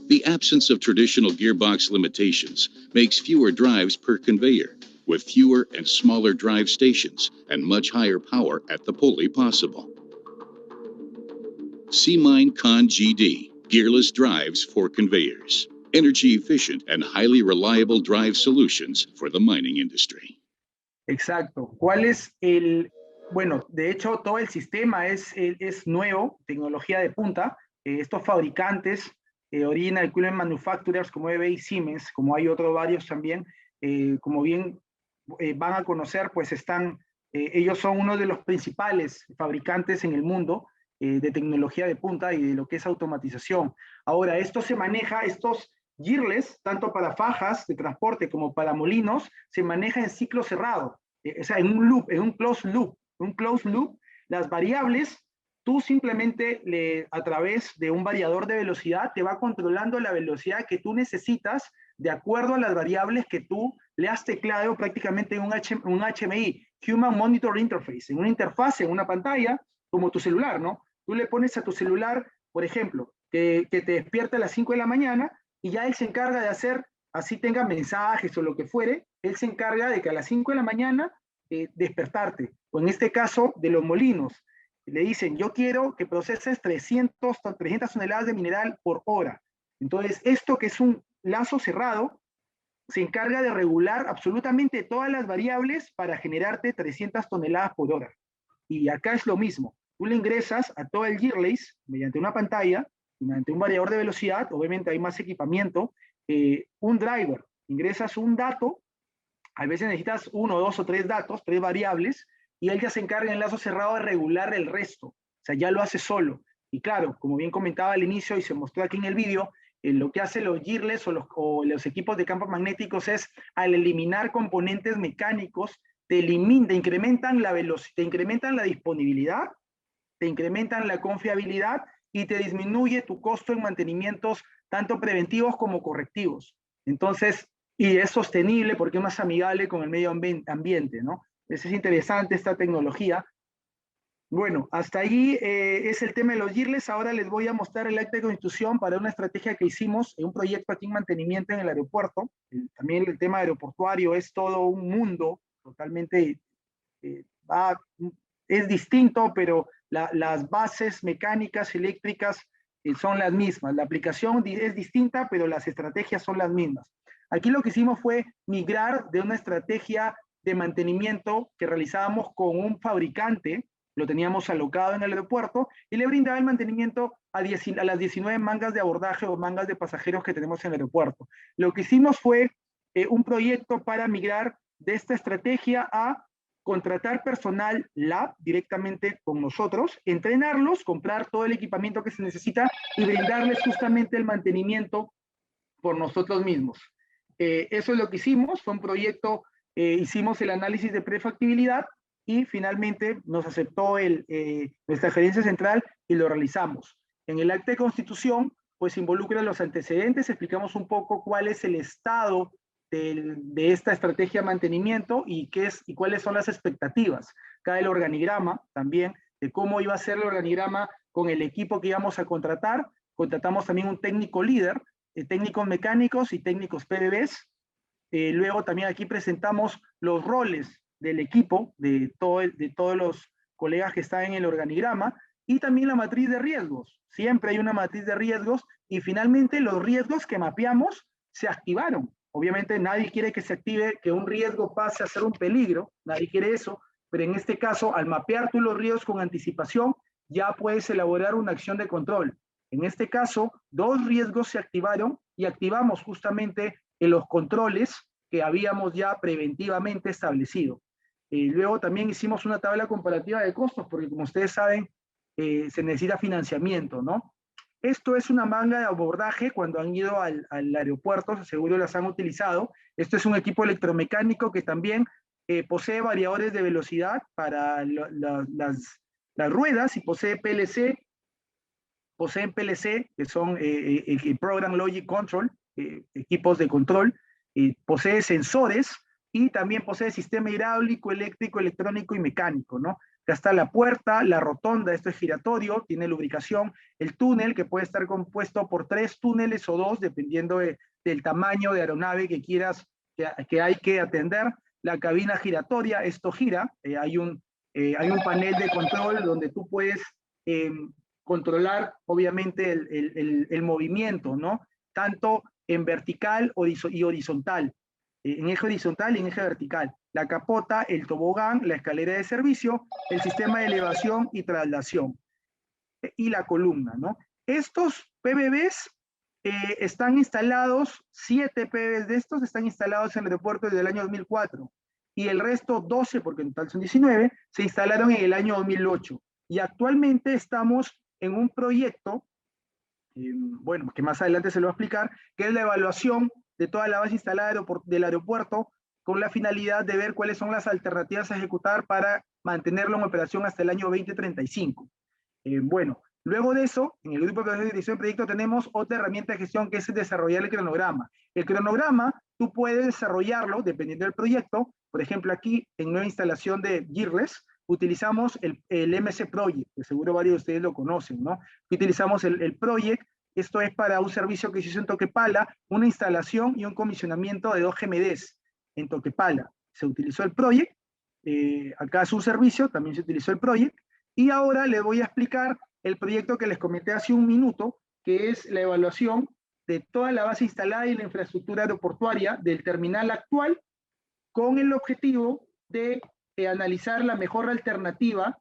The absence of traditional gearbox limitations makes fewer drives per conveyor, with fewer and smaller drive stations and much higher power at the pulley possible. C-Mine Con GD, gearless drives for conveyors. Energy efficient and highly reliable drive solutions for the mining industry. Exacto. ¿Cuál es el...? Bueno, de hecho, todo el sistema es nuevo, tecnología de punta. Estos fabricantes, Original Equipment Manufacturers, como EB y Siemens, como hay otros varios también, como bien van a conocer, pues ellos son uno de los principales fabricantes en el mundo de tecnología de punta y de lo que es automatización. Ahora, esto se maneja, estos gearless, tanto para fajas de transporte como para molinos, se maneja en ciclo cerrado, o sea, en un loop, en un closed loop. Un closed loop, las variables, tú simplemente a través de un variador de velocidad te va controlando la velocidad que tú necesitas de acuerdo a las variables que tú le has teclado prácticamente en un HMI, Human Monitor Interface, en una interfaz, en una pantalla, como tu celular, ¿no? Tú le pones a tu celular, por ejemplo, que te despierta a las 5 de la mañana y ya él se encarga de hacer, así tenga mensajes o lo que fuere, él se encarga de que a las 5 de la mañana despertarte. O en este caso, de los molinos, le dicen, yo quiero que proceses 300 toneladas de mineral por hora. Entonces, esto que es un lazo cerrado, se encarga de regular absolutamente todas las variables para generarte 300 toneladas por hora. Y acá es lo mismo. Tú le ingresas a todo el gearlace mediante una pantalla, mediante un variador de velocidad, obviamente hay más equipamiento, un driver, ingresas un dato, a veces necesitas 1, 2 o 3 datos, 3 variables, y él ya se encarga en lazo cerrado de regular el resto. O sea, ya lo hace solo. Y claro, como bien comentaba al inicio y se mostró aquí en el vídeo, lo que hacen los gearless o los equipos de campos magnéticos es, al eliminar componentes mecánicos, te incrementan la velocidad, te incrementan la disponibilidad, te incrementan la confiabilidad y te disminuye tu costo en mantenimientos tanto preventivos como correctivos. Entonces, y es sostenible porque es más amigable con el medio ambiente, ¿no? Es interesante esta tecnología. Bueno, hasta ahí es el tema de los gearless. Ahora les voy a mostrar el acta de constitución para una estrategia que hicimos en un proyecto aquí en mantenimiento en el aeropuerto. También el tema aeroportuario es todo un mundo totalmente, es distinto, pero las bases mecánicas, eléctricas son las mismas. La aplicación es distinta, pero las estrategias son las mismas. Aquí lo que hicimos fue migrar de una estrategia de mantenimiento que realizábamos con un fabricante, lo teníamos alocado en el aeropuerto, y le brindaba el mantenimiento a las 19 mangas de abordaje o mangas de pasajeros que tenemos en el aeropuerto. Lo que hicimos fue un proyecto para migrar de esta estrategia a contratar personal lab directamente con nosotros, entrenarlos, comprar todo el equipamiento que se necesita y brindarles justamente el mantenimiento por nosotros mismos. Eso es lo que hicimos, fue un proyecto, hicimos el análisis de prefactibilidad y finalmente nos aceptó nuestra gerencia central y lo realizamos. En el acta de constitución, pues involucra los antecedentes, explicamos un poco cuál es el estado de esta estrategia de mantenimiento y cuáles son las expectativas. Acá el organigrama también, de cómo iba a ser el organigrama con el equipo que íbamos a contratar. Contratamos también un técnico líder, técnicos mecánicos y técnicos PDBs. Luego también aquí presentamos los roles del equipo, de todos los colegas que están en el organigrama, y también la matriz de riesgos. Siempre hay una matriz de riesgos y finalmente los riesgos que mapeamos se activaron. Obviamente nadie quiere que se active, que un riesgo pase a ser un peligro, nadie quiere eso, pero en este caso, al mapear tú los riesgos con anticipación, ya puedes elaborar una acción de control. En este caso, 2 riesgos se activaron y activamos justamente en los controles que habíamos ya preventivamente establecido. Luego también hicimos una tabla comparativa de costos, porque como ustedes saben, se necesita financiamiento, ¿no? Esto es una manga de abordaje cuando han ido al aeropuerto, seguro las han utilizado. Esto es un equipo electromecánico que también posee variadores de velocidad para las ruedas y poseen PLC, que son Program Logic Control, equipos de control, posee sensores y también posee sistema hidráulico, eléctrico, electrónico y mecánico, ¿no? Acá está la puerta, la rotonda, esto es giratorio, tiene lubricación, el túnel que puede estar compuesto por 3 túneles o 2, dependiendo del tamaño de aeronave que quieras, que hay que atender, la cabina giratoria, esto gira, hay un panel de control donde tú puedes controlar obviamente el movimiento, ¿no? Tanto en vertical y horizontal, en eje horizontal y en eje vertical. La capota, el tobogán, la escalera de servicio, el sistema de elevación y traslación y la columna, ¿no? Estos PBBs están instalados, 7 PBBs de estos están instalados en el aeropuerto desde el año 2004 y el resto 12, porque en total son 19, se instalaron en el año 2008 y actualmente estamos en un proyecto, bueno, que más adelante se lo voy a explicar, que es la evaluación de toda la base instalada del aeropuerto con la finalidad de ver cuáles son las alternativas a ejecutar para mantenerlo en operación hasta el año 2035. Bueno, luego de eso, en el grupo de dirección de proyecto tenemos otra herramienta de gestión que es desarrollar el cronograma. El cronograma, tú puedes desarrollarlo dependiendo del proyecto. Por ejemplo, aquí en nueva instalación de Gearless, utilizamos el MC Project, que seguro varios de ustedes lo conocen, ¿no? Utilizamos el Project, esto es para un servicio que se hizo en Toquepala, una instalación y un comisionamiento de 2 GMDs en Toquepala. Se utilizó el Project, acá es un servicio, también se utilizó el Project, y ahora les voy a explicar el proyecto que les comenté hace un minuto, que es la evaluación de toda la base instalada y la infraestructura aeroportuaria del terminal actual, con el objetivo de analizar la mejor alternativa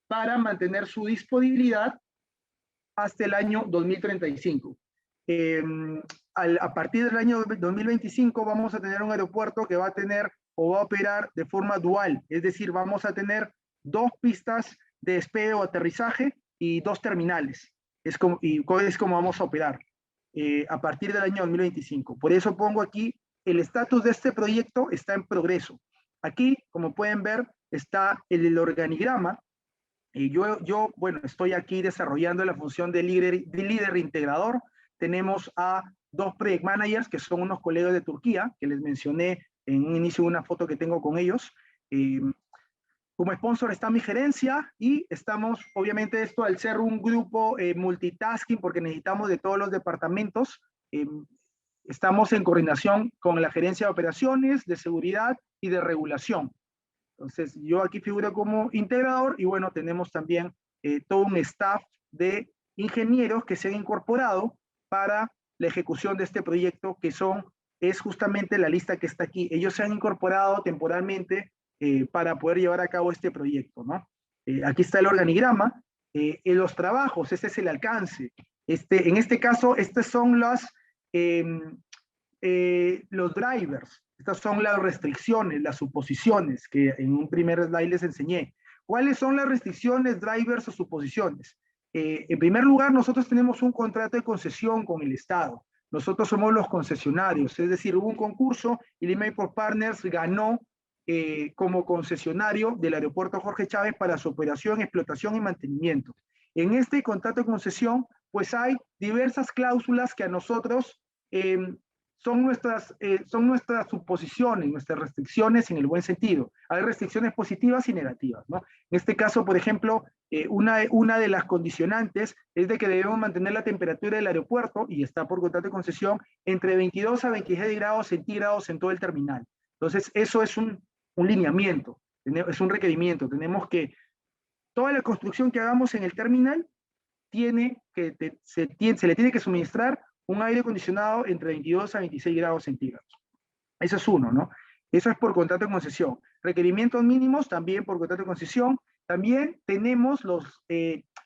para mantener su disponibilidad hasta el año 2035. A partir del año 2025 vamos a tener un aeropuerto que va a tener o va a operar de forma dual, es decir, vamos a tener 2 pistas de despegue o aterrizaje y 2 terminales. Es como vamos a operar a partir del año 2025. Por eso pongo aquí el estatus de este proyecto está en progreso. Aquí, como pueden ver, está el organigrama. Bueno, estoy aquí desarrollando la función de líder integrador. Tenemos a 2 project managers, que son unos colegas de Turquía, que les mencioné en un inicio de una foto que tengo con ellos. Como sponsor está mi gerencia y estamos, obviamente esto al ser un grupo multitasking, porque necesitamos de todos los departamentos, estamos en coordinación con la gerencia de operaciones, de seguridad y de regulación. Entonces, yo aquí figuro como integrador y bueno, tenemos también todo un staff de ingenieros que se han incorporado para la ejecución de este proyecto, que es justamente la lista que está aquí. Ellos se han incorporado temporalmente para poder llevar a cabo este proyecto, ¿no? Aquí está el organigrama, en los trabajos, este es el alcance. En este caso, estos son los drivers, estas son las restricciones, las suposiciones que en un primer slide les enseñé. ¿Cuáles son las restricciones, drivers o suposiciones? En primer lugar, nosotros tenemos un contrato de concesión con el Estado. Nosotros somos los concesionarios, es decir, hubo un concurso y Lima Airport Partners ganó como concesionario del aeropuerto Jorge Chávez para su operación, explotación y mantenimiento. En este contrato de concesión, pues hay diversas cláusulas que a nosotros son nuestras suposiciones, nuestras restricciones en el buen sentido. Hay restricciones positivas y negativas, ¿no? En este caso, por ejemplo, una de las condicionantes es de que debemos mantener la temperatura del aeropuerto, y está por contrato de concesión, entre 22 a 26 grados centígrados en todo el terminal. Entonces, eso es un lineamiento, es un requerimiento. Tenemos que, toda la construcción que hagamos en el terminal, se le tiene que suministrar un aire acondicionado entre 22 a 26 grados centígrados. Eso es uno, ¿no? Eso es por contrato de concesión. Requerimientos mínimos también por contrato de concesión. También tenemos los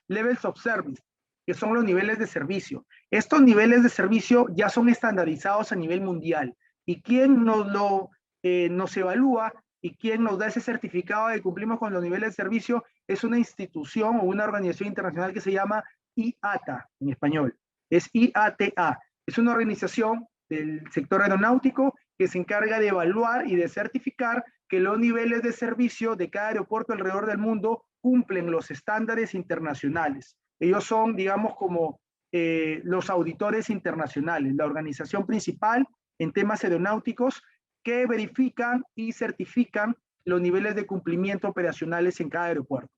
levels of service, que son los niveles de servicio. Estos niveles de servicio ya son estandarizados a nivel mundial. ¿Y quién nos evalúa y quién nos da ese certificado de que cumplimos con los niveles de servicio? Es una institución o una organización internacional que se llama IATA en español, es IATA. Es una organización del sector aeronáutico que se encarga de evaluar y de certificar que los niveles de servicio de cada aeropuerto alrededor del mundo cumplen los estándares internacionales. Ellos son, digamos, como los auditores internacionales, la organización principal en temas aeronáuticos que verifican y certifican los niveles de cumplimiento operacionales en cada aeropuerto.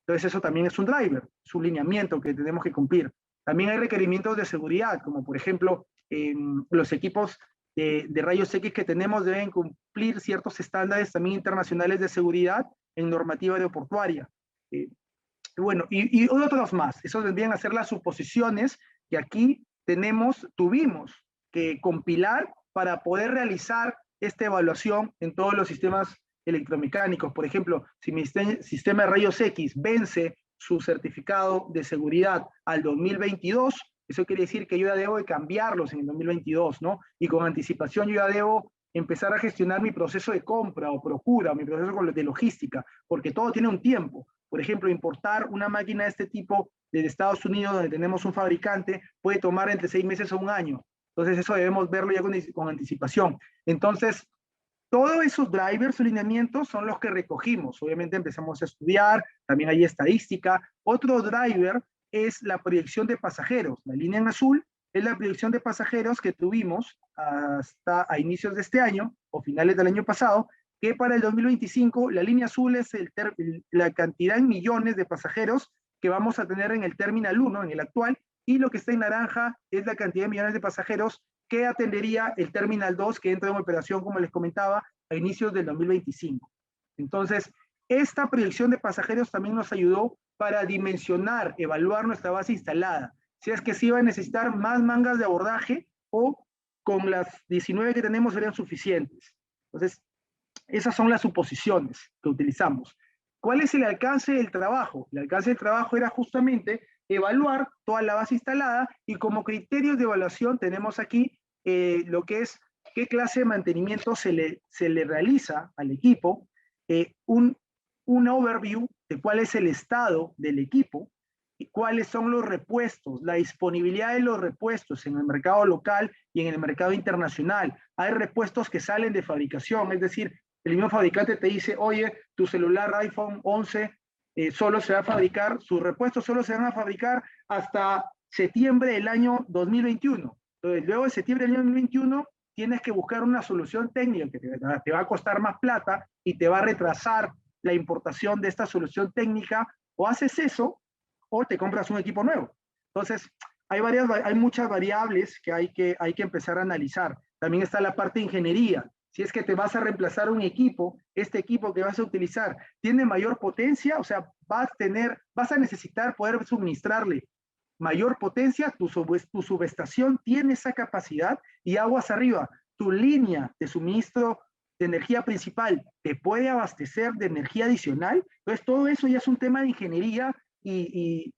Entonces eso también es un driver, es un lineamiento que tenemos que cumplir. También hay requerimientos de seguridad, como por ejemplo, los equipos de rayos X que tenemos deben cumplir ciertos estándares también internacionales de seguridad en normativa aeroportuaria. Bueno, y otros más. Esos vendrían a ser las suposiciones que aquí tuvimos que compilar para poder realizar esta evaluación en todos los sistemas electromecánicos. Por ejemplo, si mi sistema de rayos X vence su certificado de seguridad al 2022, eso quiere decir que yo ya debo de cambiarlos en el 2022, ¿no? Y con anticipación yo ya debo empezar a gestionar mi proceso de compra o procura, mi proceso de logística, porque todo tiene un tiempo. Por ejemplo, importar una máquina de este tipo desde Estados Unidos, donde tenemos un fabricante, puede tomar entre 6 meses o un año. Entonces eso debemos verlo ya con anticipación. Entonces, todos esos drivers o lineamientos son los que recogimos. Obviamente empezamos a estudiar, también hay estadística. Otro driver es la proyección de pasajeros. La línea en azul es la proyección de pasajeros que tuvimos hasta a inicios de este año o finales del año pasado, que para el 2025 la línea azul es la cantidad en millones de pasajeros que vamos a tener en el Terminal 1, en el actual, y lo que está en naranja es la cantidad de millones de pasajeros que atendería el Terminal 2 que entra en operación, como les comentaba, a inicios del 2025. Entonces, esta proyección de pasajeros también nos ayudó para dimensionar, evaluar nuestra base instalada. Si es que se iba a necesitar más mangas de abordaje o con las 19 que tenemos serían suficientes. Entonces, esas son las suposiciones que utilizamos. ¿Cuál es el alcance del trabajo? El alcance del trabajo era justamente evaluar toda la base instalada y como criterios de evaluación tenemos aquí lo que es qué clase de mantenimiento se le realiza al equipo, un overview de cuál es el estado del equipo y cuáles son los repuestos, la disponibilidad de los repuestos en el mercado local y en el mercado internacional. Hay repuestos que salen de fabricación, es decir, el mismo fabricante te dice, oye, tu celular iPhone 11 solo se va a fabricar, sus repuestos solo se van a fabricar hasta septiembre del año 2021. Entonces, luego de septiembre del año 2021, tienes que buscar una solución técnica que te va a costar más plata y te va a retrasar la importación de esta solución técnica, o haces eso, o te compras un equipo nuevo. Entonces, hay muchas variables que hay que empezar a analizar. También está la parte de ingeniería. Si es que te vas a reemplazar un equipo, este equipo que vas a utilizar tiene mayor potencia, o sea, vas a necesitar poder suministrarle mayor potencia, tu subestación tiene esa capacidad y aguas arriba, tu línea de suministro de energía principal te puede abastecer de energía adicional. Entonces, todo eso ya es un tema de ingeniería y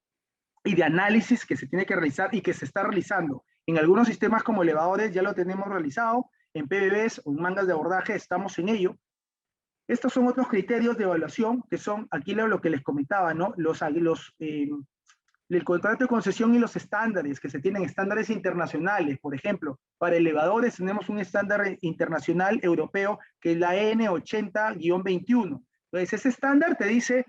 de análisis que se tiene que realizar y que se está realizando. En algunos sistemas como elevadores ya lo tenemos realizado, en PBBs o en mangas de abordaje estamos en ello. Estos son otros criterios de evaluación que son, aquí lo que les comentaba, ¿no? El contrato de concesión y los estándares que se tienen, estándares internacionales. Por ejemplo, para elevadores tenemos un estándar internacional europeo que es la EN80-21. Entonces, ese estándar te dice,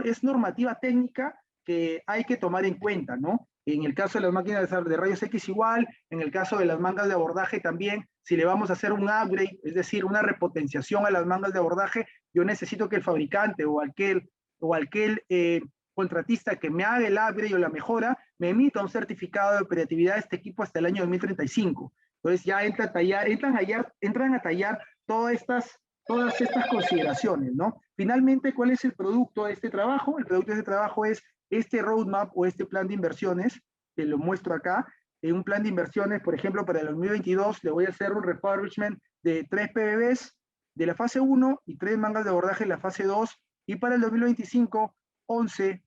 es normativa técnica que hay que tomar en cuenta, ¿no? En el caso de las máquinas de rayos X igual, en el caso de las mangas de abordaje también, si le vamos a hacer un upgrade, es decir, una repotenciación a las mangas de abordaje, yo necesito que el fabricante o aquel contratista que me haga el upgrade o la mejora, me emita un certificado de operatividad de este equipo hasta el año 2035. Entonces ya entran a tallar todas estas consideraciones, ¿no? Finalmente, ¿cuál es el producto de este trabajo? El producto de este trabajo es este roadmap o este plan de inversiones, te lo muestro acá. En un plan de inversiones, por ejemplo, para el 2022, le voy a hacer un refurbishment de 3 PBBs de la fase 1 y 3 mangas de abordaje de la fase 2, y para el 2025, 11,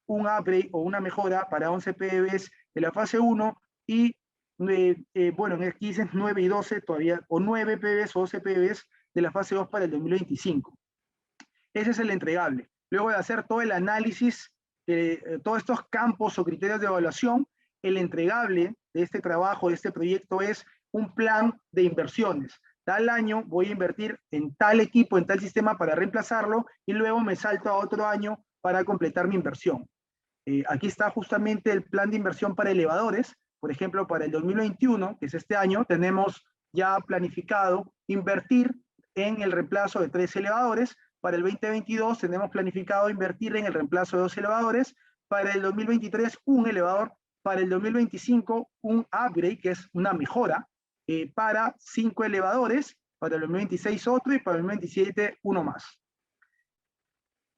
un upgrade o una mejora para 11 PBBs de la fase 1 y, bueno, aquí dicen 9 y 12 todavía, o 9 PBBs o 12 PBBs de la fase 2 para el 2025. Ese es el entregable. Luego de hacer todo el análisis todos estos campos o criterios de evaluación, el entregable de este trabajo, de este proyecto, es un plan de inversiones. Tal año voy a invertir en tal equipo, en tal sistema para reemplazarlo, y luego me salto a otro año para completar mi inversión. Aquí está justamente el plan de inversión para elevadores. Por ejemplo, para el 2021, que es este año, tenemos ya planificado invertir en el reemplazo de 3 elevadores. Para el 2022 tenemos planificado invertir en el reemplazo de 2 elevadores. Para el 2023, un elevador. Para el 2025, un upgrade, que es una mejora, para 5 elevadores. Para el 2026 otro, y para el 2027 uno más.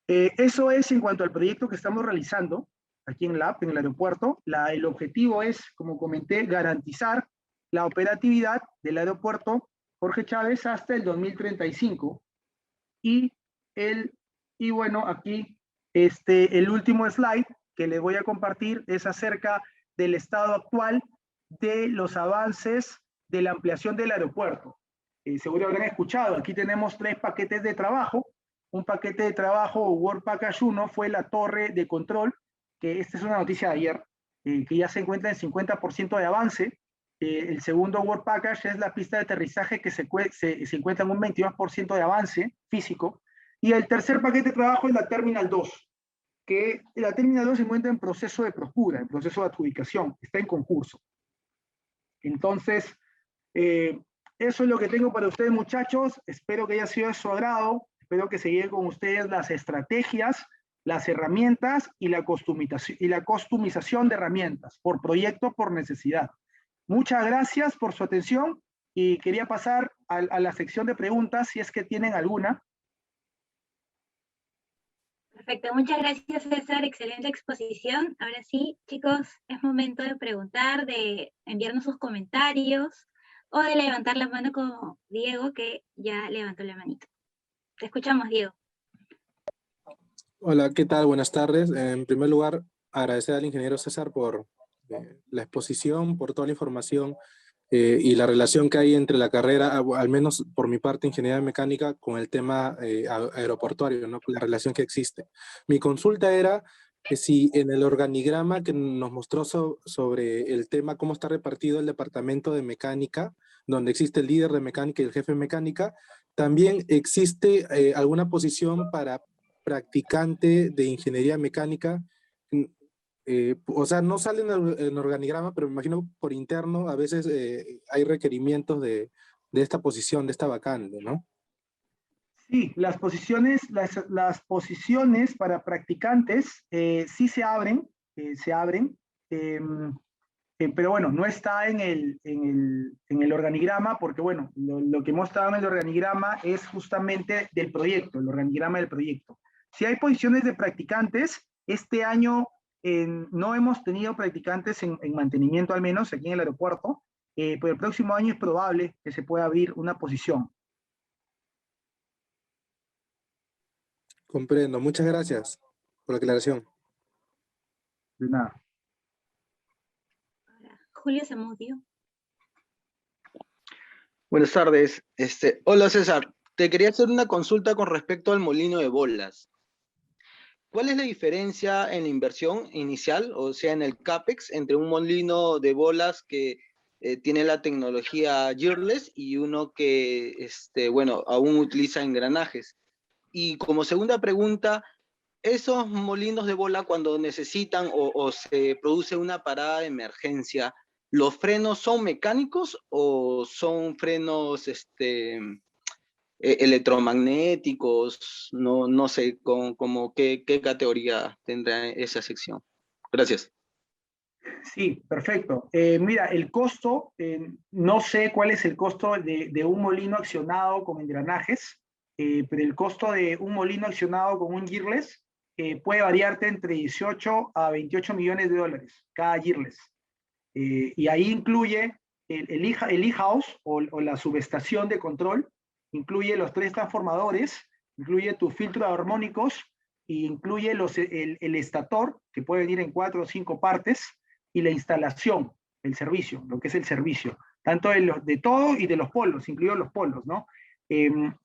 Eso es en cuanto al proyecto que estamos realizando aquí en LAP, en el aeropuerto. El objetivo es, como comenté, garantizar la operatividad del aeropuerto Jorge Chávez hasta el 2035. Y bueno, aquí el último slide que les voy a compartir es acerca del estado actual de los avances de la ampliación del aeropuerto. Seguro habrán escuchado, aquí tenemos 3 paquetes de trabajo. Un paquete de trabajo, Work Package 1, fue la torre de control, que esta es una noticia de ayer, que ya se encuentra en 50% de avance. El segundo Work Package es la pista de aterrizaje, que se encuentra en un 22% de avance físico. Y el tercer paquete de trabajo es la Terminal 2, que la Terminal 2 se encuentra en proceso de procura, en proceso de adjudicación, está en concurso. Entonces, eso es lo que tengo para ustedes, muchachos. Espero que haya sido de su agrado. Espero que se lleven con ustedes las estrategias, las herramientas y la customización de herramientas, por proyecto, por necesidad. Muchas gracias por su atención, y quería pasar a la sección de preguntas, si es que tienen alguna. Perfecto, muchas gracias, César, excelente exposición. Ahora sí, chicos, es momento de preguntar, de enviarnos sus comentarios, o de levantar la mano como Diego, que ya levantó la manito. Te escuchamos, Diego. Hola, ¿qué tal? Buenas tardes. En primer lugar, agradecer al ingeniero César por la exposición, por toda la información y la relación que hay entre la carrera, al menos por mi parte, ingeniería mecánica, con el tema aeroportuario, ¿no? La relación que existe. Mi consulta era que si en el organigrama que nos mostró sobre el tema, cómo está repartido el departamento de mecánica, donde existe el líder de mecánica y el jefe de mecánica, también existe alguna posición para practicante de ingeniería mecánica. O sea, no sale en el organigrama, pero me imagino por interno a veces hay requerimientos de esta posición, de esta vacante, ¿no? Sí, las posiciones para practicantes sí se abren, pero bueno, no está en el organigrama, porque bueno, lo que mostraba en el organigrama es justamente del proyecto, el organigrama del proyecto. Si hay posiciones de practicantes, este año no hemos tenido practicantes en mantenimiento, al menos aquí en el aeropuerto, pero el próximo año es probable que se pueda abrir una posición. Comprendo, muchas gracias por la aclaración. De nada. Julio Zamudio. Buenas tardes. Hola César, te quería hacer una consulta con respecto al molino de bolas. ¿Cuál es la diferencia en la inversión inicial, o sea, en el CAPEX, entre un molino de bolas que tiene la tecnología gearless y uno que, bueno, aún utiliza engranajes? Y como segunda pregunta, esos molinos de bola, cuando necesitan o se produce una parada de emergencia, ¿los frenos son mecánicos o son frenos electromagnéticos? No sé qué categoría tendrá esa sección. Gracias. Sí, perfecto. Mira, el costo, no sé cuál es el costo de un molino accionado con engranajes, pero el costo de un molino accionado con un gearless puede variarte entre 18 a 28 millones de dólares cada gearless. Y ahí incluye el e-house o la subestación de control, incluye los 3 transformadores, incluye tus filtros armónicos, y incluye el estator, que puede venir en 4 o 5 partes, y la instalación, el servicio, lo que es el servicio, tanto de todo y de los polos, incluidos los polos, ¿no?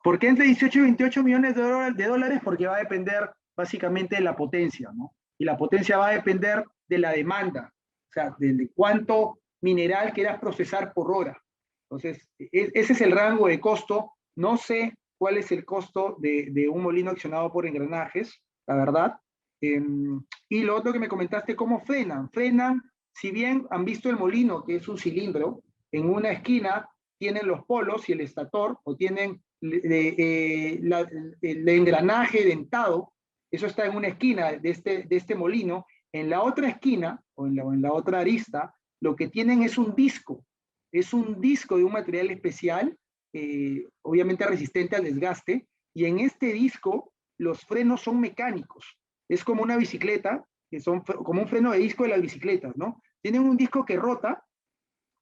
¿Por qué entre 18 y 28 millones de dólares? Porque va a depender básicamente de la potencia, ¿no? y la potencia va a depender de la demanda, o sea, de cuánto mineral quieras procesar por hora. Entonces, ese es el rango de costo. No sé cuál es el costo de un molino accionado por engranajes, la verdad. Y lo otro que me comentaste, ¿cómo frenan? Frenan, si bien han visto el molino, que es un cilindro, en una esquina tienen los polos y el estator, o tienen el engranaje dentado, eso está en una esquina de este molino. En la otra esquina, o en la otra arista, lo que tienen es un disco de un material especial, obviamente resistente al desgaste, y en este disco los frenos son mecánicos. Es como una bicicleta, que son como un freno de disco de las bicicletas, ¿no? Tienen un disco que rota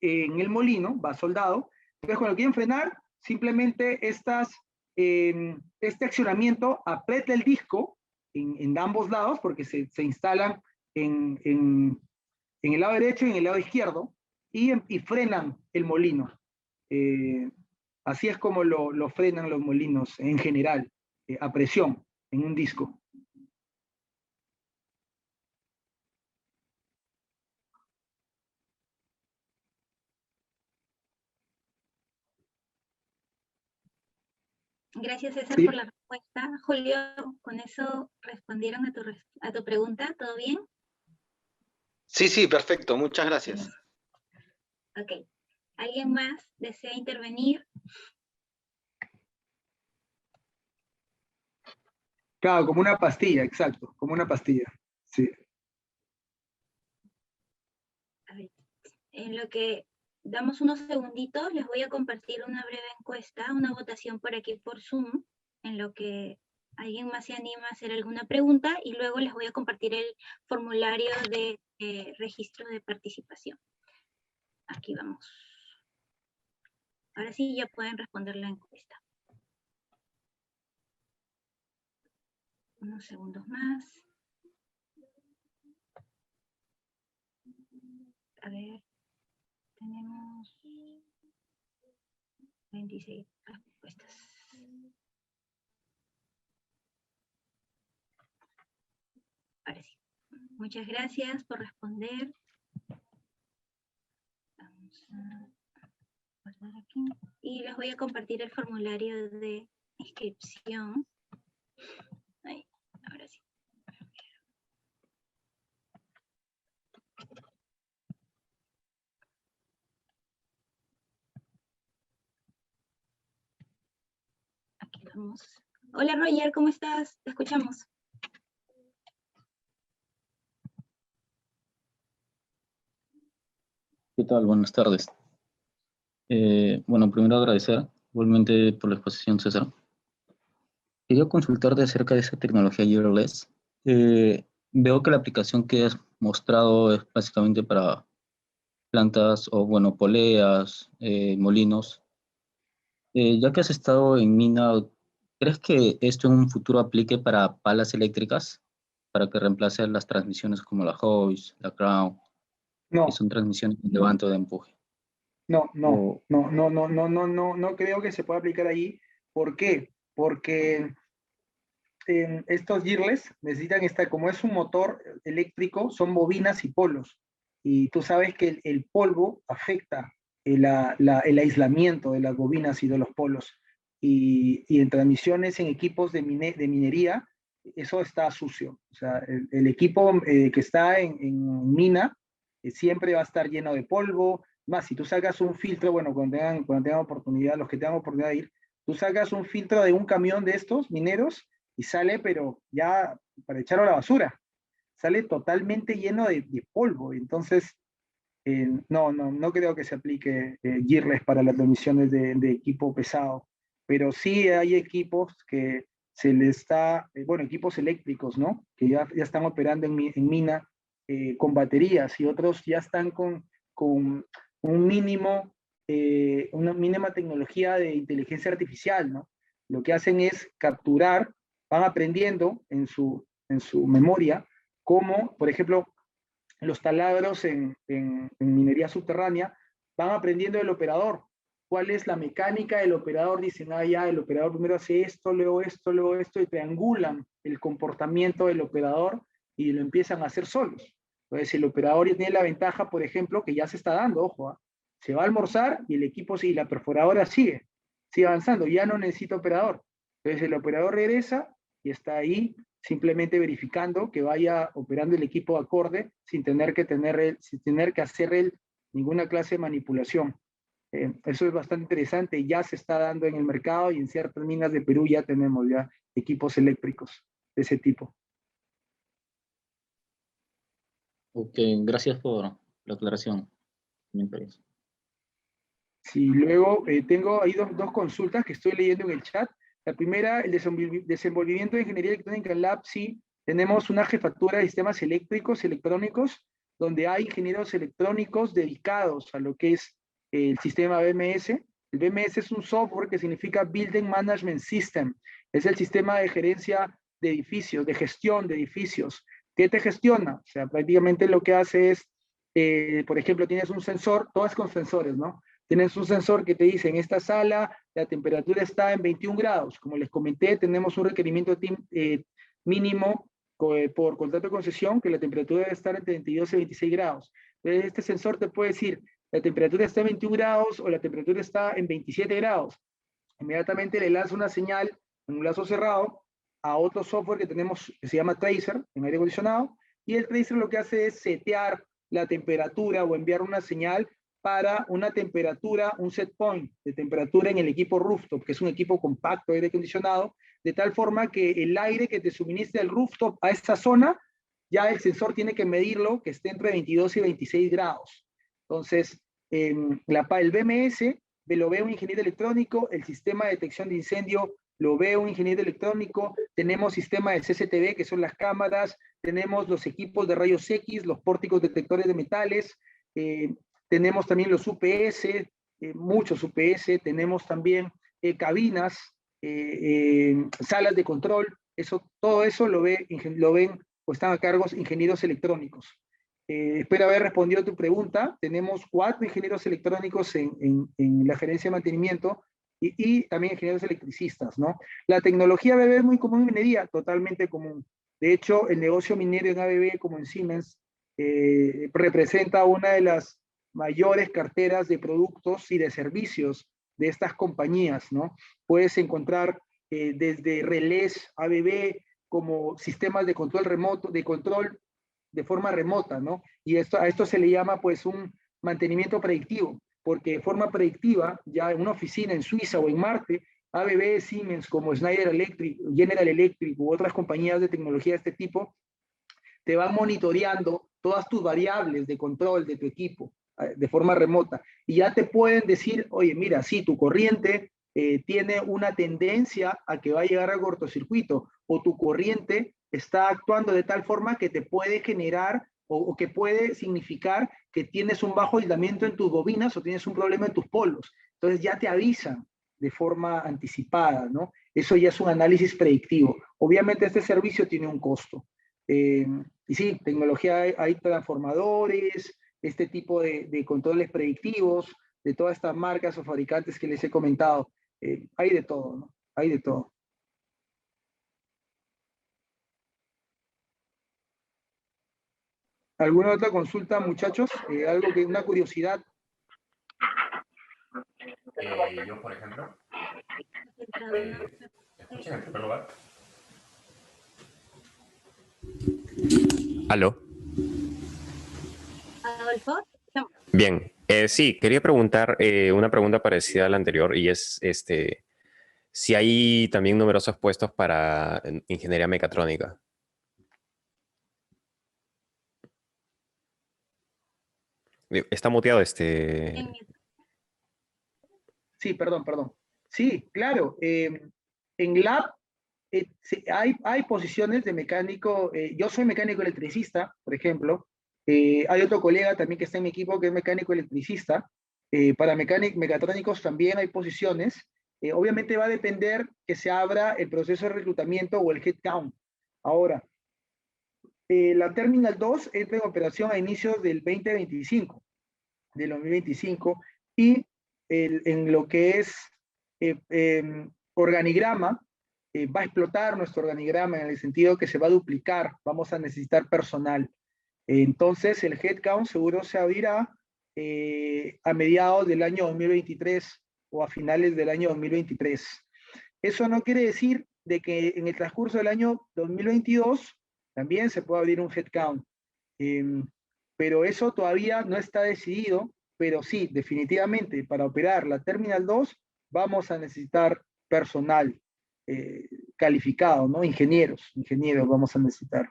en el molino, va soldado. Entonces, cuando quieren frenar, simplemente este accionamiento aprieta el disco en ambos lados, porque se instalan en el lado derecho y en el lado izquierdo, y frenan el molino. Así es como lo frenan los molinos en general, a presión, en un disco. Gracias, César, Sí. por la respuesta. Julio, ¿con eso respondieron a tu pregunta? ¿Todo bien? Sí, perfecto. Muchas gracias. Ok. ¿Alguien más desea intervenir? Claro, como una pastilla, exacto, como una pastilla. Sí. A ver, en lo que damos unos segunditos, les voy a compartir una breve encuesta, una votación por aquí por Zoom, en lo que alguien más se anima a hacer alguna pregunta, y luego les voy a compartir el formulario de registro de participación. Aquí vamos. Ahora sí ya pueden responder la encuesta. Unos segundos más. A ver, tenemos 26 respuestas. Ahora sí. Muchas gracias por responder. Vamos a guardar aquí. Y les voy a compartir el formulario de inscripción. Ahí, ahora sí. Aquí vamos. Hola Roger, ¿cómo estás? Te escuchamos. ¿Qué tal? Buenas tardes. Bueno, primero agradecer igualmente por la exposición, César. Quería consultarte acerca de esa tecnología Gearless. Veo que la aplicación que has mostrado es básicamente para plantas o, bueno, poleas, molinos. Ya que has estado en mina, ¿crees que esto en un futuro aplique para palas eléctricas? Para que reemplace las transmisiones como la Hoist, la Crown, No, que son transmisiones de levante o de empuje. no O- creo que se pueda aplicar ahí. ¿Por qué? Porque estos gearless necesitan como es un motor eléctrico, son bobinas y polos. Y tú sabes que el polvo afecta el aislamiento de las bobinas y de los polos. Y en transmisiones en equipos de minería, eso está sucio. O sea, el equipo que está en mina siempre va a estar lleno de polvo. Más, si tú sacas un filtro, bueno, cuando tengan oportunidad, los que tengan oportunidad de ir, tú sacas un filtro de un camión de estos mineros y sale, pero ya para echarlo a la basura, sale totalmente lleno de polvo. Entonces, no creo que se aplique gearless para las transmisiones de equipo pesado, pero sí hay equipos que se les está, bueno, equipos eléctricos, ¿no? Que ya están operando en mina con baterías, y otros ya están con un mínimo, una mínima tecnología de inteligencia artificial, ¿no? Lo que hacen es capturar, van aprendiendo en su memoria cómo, por ejemplo, los taladros en minería subterránea van aprendiendo del operador. ¿Cuál es la mecánica del operador? Dicen, ya, el operador primero hace esto, luego esto, y triangulan el comportamiento del operador y lo empiezan a hacer solos. Entonces el operador ya tiene la ventaja, por ejemplo, que ya se está dando, ojo, se va a almorzar y el equipo sigue, la perforadora sigue avanzando, ya no necesita operador. Entonces el operador regresa y está ahí simplemente verificando que vaya operando el equipo acorde sin tener que hacer él ninguna clase de manipulación. Eso es bastante interesante, ya se está dando en el mercado y en ciertas minas de Perú ya tenemos ya equipos eléctricos de ese tipo. Ok, gracias por la aclaración. Me interesa. Sí, luego tengo ahí dos consultas que estoy leyendo en el chat. La primera, el desenvolvimiento de ingeniería electrónica en Lab, sí, tenemos una jefatura de sistemas eléctricos, electrónicos, donde hay ingenieros electrónicos dedicados a lo que es el sistema BMS. El BMS es un software que significa Building Management System. Es el sistema de gerencia de edificios, de gestión de edificios. ¿Qué te gestiona? O sea, prácticamente lo que hace es, por ejemplo, tienes un sensor, todo es con sensores, ¿no? Tienes un sensor que te dice, en esta sala la temperatura está en 21 grados. Como les comenté, tenemos un requerimiento mínimo por contrato de concesión, que la temperatura debe estar entre 22 y 26 grados. Entonces, este sensor te puede decir, la temperatura está en 21 grados o la temperatura está en 27 grados. Inmediatamente le lanza una señal en un lazo cerrado a otro software que tenemos, que se llama Tracer, en aire acondicionado, y el Tracer lo que hace es setear la temperatura o enviar una señal para una temperatura, un set point de temperatura en el equipo rooftop, que es un equipo compacto de aire acondicionado, de tal forma que el aire que te suministra el rooftop a esta zona, ya el sensor tiene que medirlo que esté entre 22 y 26 grados. Entonces, el BMS lo ve un ingeniero electrónico, el sistema de detección de incendio lo ve un ingeniero electrónico, tenemos sistema de CCTV, que son las cámaras, tenemos los equipos de rayos X, los pórticos detectores de metales, tenemos también los UPS, muchos UPS, tenemos también cabinas, salas de control, todo eso lo ven o están a cargo ingenieros electrónicos. Espero haber respondido a tu pregunta. Tenemos 4 ingenieros electrónicos en la gerencia de mantenimiento y también ingenieros electricistas, ¿no? La tecnología ABB es muy común en minería, totalmente común. De hecho, el negocio minero en ABB, como en Siemens, representa una de las mayores carteras de productos y de servicios de estas compañías, ¿no? Puedes encontrar desde relés ABB como sistemas de control remoto, de control de forma remota, ¿no? Y a esto se le llama pues un mantenimiento predictivo, porque de forma predictiva, ya en una oficina en Suiza o en Marte, ABB, Siemens, como Schneider Electric, General Electric u otras compañías de tecnología de este tipo, te van monitoreando todas tus variables de control de tu equipo de forma remota. Y ya te pueden decir, oye, mira, sí, tu corriente tiene una tendencia a que va a llegar a cortocircuito, o tu corriente está actuando de tal forma que te puede generar o que puede significar que tienes un bajo aislamiento en tus bobinas o tienes un problema en tus polos. Entonces ya te avisan de forma anticipada, ¿no? Eso ya es un análisis predictivo. Obviamente este servicio tiene un costo. Y sí, tecnología, hay transformadores, este tipo de controles predictivos, de todas estas marcas o fabricantes que les he comentado. Hay de todo, ¿no? Hay de todo. ¿Alguna otra consulta, muchachos? Una curiosidad. Yo, por ejemplo. Escuchen en primer lugar. ¿Aló? Adolfo. Bien, sí, quería preguntar una pregunta parecida a la anterior, y es si hay también numerosos puestos para ingeniería mecatrónica. Está muteado Sí, perdón. Sí, claro. En Lab hay posiciones de mecánico. Yo soy mecánico electricista, por ejemplo. Hay otro colega también que está en mi equipo que es mecánico electricista. Para mecatrónicos también hay posiciones. Obviamente va a depender que se abra el proceso de reclutamiento o el headcount. Ahora, la Terminal 2 entra en operación a inicios del 2025, del 2025, y en lo que es organigrama, va a explotar nuestro organigrama en el sentido que se va a duplicar, vamos a necesitar personal. Entonces el headcount seguro se abrirá a mediados del año 2023 o a finales del año 2023. Eso no quiere decir de que en el transcurso del año 2022 también se pueda abrir un headcount. Pero eso todavía no está decidido, pero sí, definitivamente, para operar la Terminal 2 vamos a necesitar personal calificado, ¿no? Ingenieros vamos a necesitar.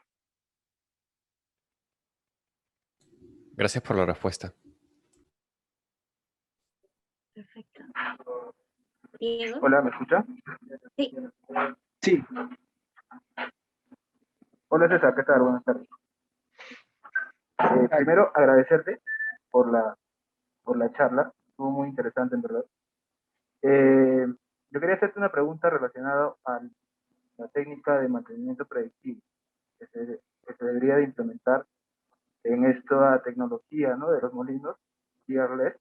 Gracias por la respuesta. Perfecto. Diego. Hola, ¿me escucha? Sí. Sí. Hola César, ¿qué tal? Buenas tardes. Primero, agradecerte por la charla, estuvo muy interesante en verdad. Yo quería hacerte una pregunta relacionada a la técnica de mantenimiento predictivo que se debería de implementar en esta tecnología, ¿no?, de los molinos gearless,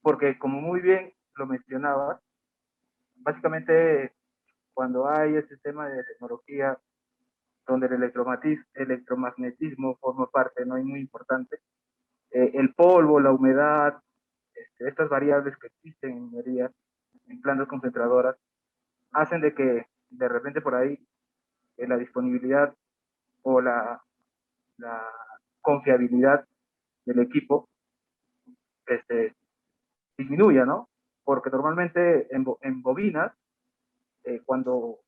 porque como muy bien lo mencionabas, básicamente cuando hay ese tema de tecnología donde el electromagnetismo forma parte, no es muy importante, el polvo, la humedad, estas variables que existen en minería, en plantas concentradoras, hacen de que de repente por ahí la disponibilidad o la confiabilidad del equipo disminuya, ¿no? Porque normalmente en bobinas, cuando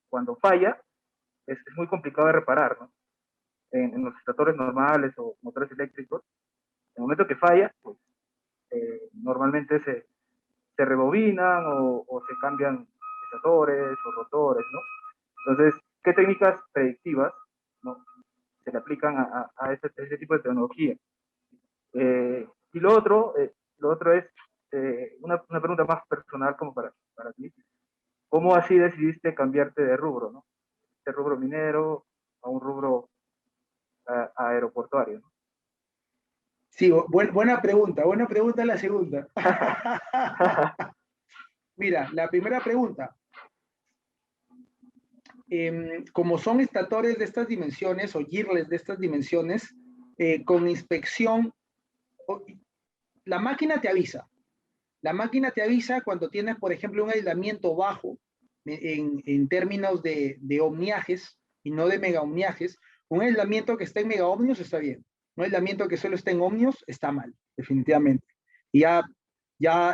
falla, es muy complicado de reparar, ¿no? En los estatores normales o motores eléctricos, en el momento que falla, pues normalmente se rebobinan o se cambian estatores o rotores, ¿no? Entonces, ¿qué técnicas predictivas, ¿no?, se le aplican a ese tipo de tecnología? Y lo otro es una pregunta más personal como para ti. ¿Cómo así decidiste cambiarte de rubro, ¿no? De rubro minero a un rubro aeroportuario, ¿no? Sí, buena pregunta la segunda. Mira, la primera pregunta. Como son estatores de estas dimensiones o gearless de estas dimensiones, con inspección, la máquina te avisa. La máquina te avisa cuando tienes, por ejemplo, un aislamiento bajo en términos de ohmiajes y no de megaohmiajes. Un aislamiento que está en megaohmios está bien. Un aislamiento que solo está en ohmios está mal, definitivamente. Y ya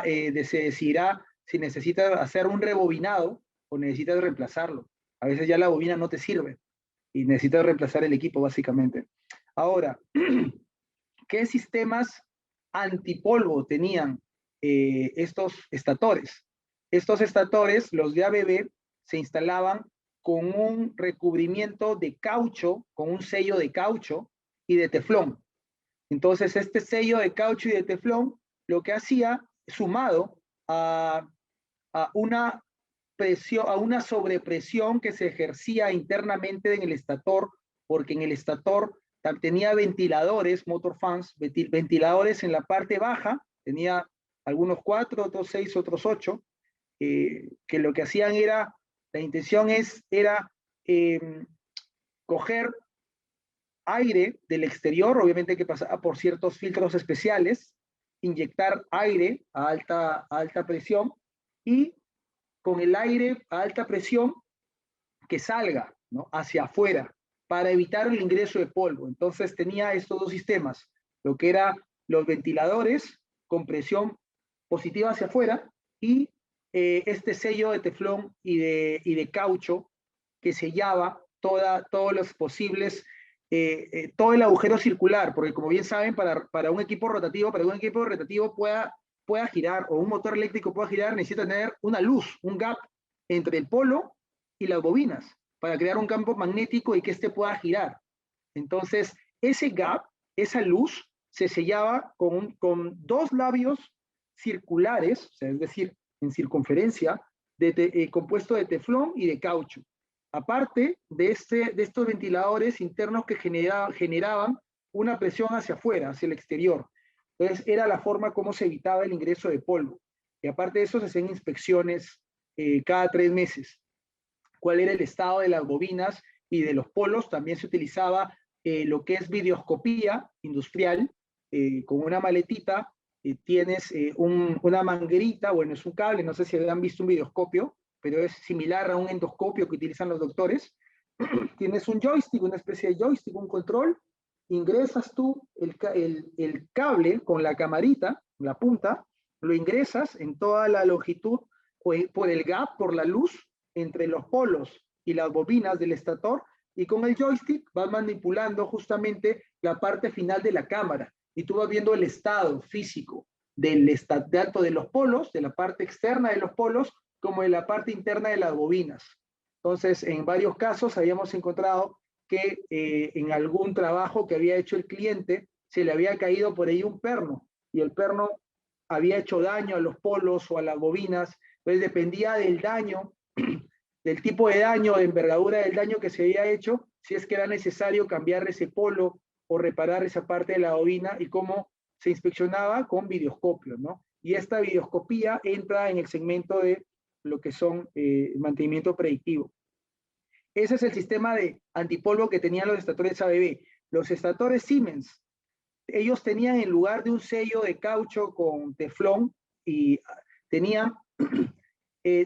se decidirá si necesitas hacer un rebobinado o necesitas reemplazarlo. A veces ya la bobina no te sirve y necesitas reemplazar el equipo, básicamente. Ahora, ¿qué sistemas antipolvo tenían estos estatores? Estos estatores, los de ABB, se instalaban con un recubrimiento de caucho, con un sello de caucho y de teflón. Entonces, este sello de caucho y de teflón, lo que hacía, sumado a una presión, a una sobrepresión que se ejercía internamente en el estator, porque en el estator tenía ventiladores, motor fans, ventiladores en la parte baja, tenía algunos 4, otros 6, otros 8, que lo que hacían era, la intención era coger aire del exterior, obviamente que pasaba por ciertos filtros especiales, inyectar aire a alta presión y con el aire a alta presión que salga, ¿no?, hacia afuera para evitar el ingreso de polvo. Entonces tenía estos dos sistemas, lo que eran los ventiladores con presión positiva hacia afuera y este sello de teflón y de caucho que sellaba todos los posibles, todo el agujero circular, porque como bien saben, para un equipo rotativo, pueda girar, o un motor eléctrico pueda girar, necesita tener una luz, un gap entre el polo y las bobinas, para crear un campo magnético y que éste pueda girar. Entonces, ese gap, esa luz, se sellaba con dos labios circulares, o sea, es decir, en circunferencia, compuesto de teflón y de caucho. Aparte de estos ventiladores internos que generaban una presión hacia afuera, hacia el exterior. Entonces, era la forma como se evitaba el ingreso de polvo. Y aparte de eso, se hacían inspecciones cada 3 meses. ¿Cuál era el estado de las bobinas y de los polos? También se utilizaba lo que es videoscopía industrial, con una maletita, tienes una manguerita, bueno, es un cable, no sé si han visto un videoscopio, pero es similar a un endoscopio que utilizan los doctores. Tienes un joystick, una especie de joystick, un control, ingresas tú el cable con la camarita, la punta, lo ingresas en toda la longitud, por el gap, por la luz, entre los polos y las bobinas del estator, y con el joystick vas manipulando justamente la parte final de la cámara, y tú vas viendo el estado físico tanto de los polos, de la parte externa de los polos, como de la parte interna de las bobinas. Entonces, en varios casos habíamos encontrado que en algún trabajo que había hecho el cliente, se le había caído por ahí un perno, y el perno había hecho daño a los polos o a las bobinas. Entonces dependía del daño, del tipo de daño, de envergadura del daño que se había hecho, si es que era necesario cambiar ese polo o reparar esa parte de la bobina, y cómo se inspeccionaba con videoscopios, ¿no? Y esta videoscopía entra en el segmento de lo que son mantenimiento predictivo. Ese es el sistema de antipolvo que tenían los estatores ABB. Los estatores Siemens, ellos tenían, en lugar de un sello de caucho con teflón, y tenían,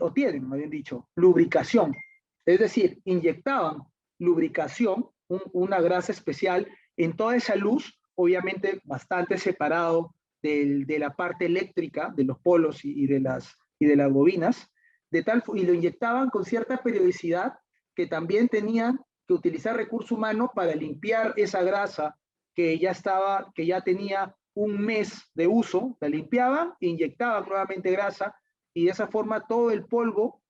o tienen, más bien dicho, lubricación. Es decir, inyectaban lubricación, una grasa especial, en toda esa luz, obviamente bastante separado de la parte eléctrica, de los polos y de las bobinas, y lo inyectaban con cierta periodicidad, que también tenían que utilizar recurso humano para limpiar esa grasa que ya tenía un mes de uso. La limpiaban e inyectaban nuevamente grasa, y de esa forma todo el polvo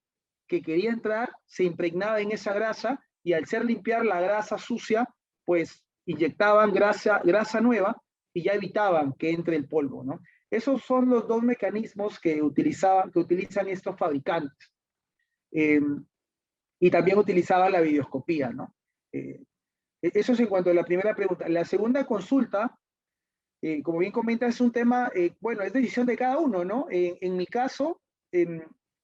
que quería entrar se impregnaba en esa grasa, y al ser limpiar la grasa sucia, pues inyectaban grasa nueva, y ya evitaban que entre el polvo, ¿no? Esos son los dos mecanismos que utilizan estos fabricantes. Y también utilizaban la videoscopía, ¿no? Eso es en cuanto a la primera pregunta. La segunda consulta, como bien comenta, es un tema, bueno, es decisión de cada uno, ¿no? En mi caso,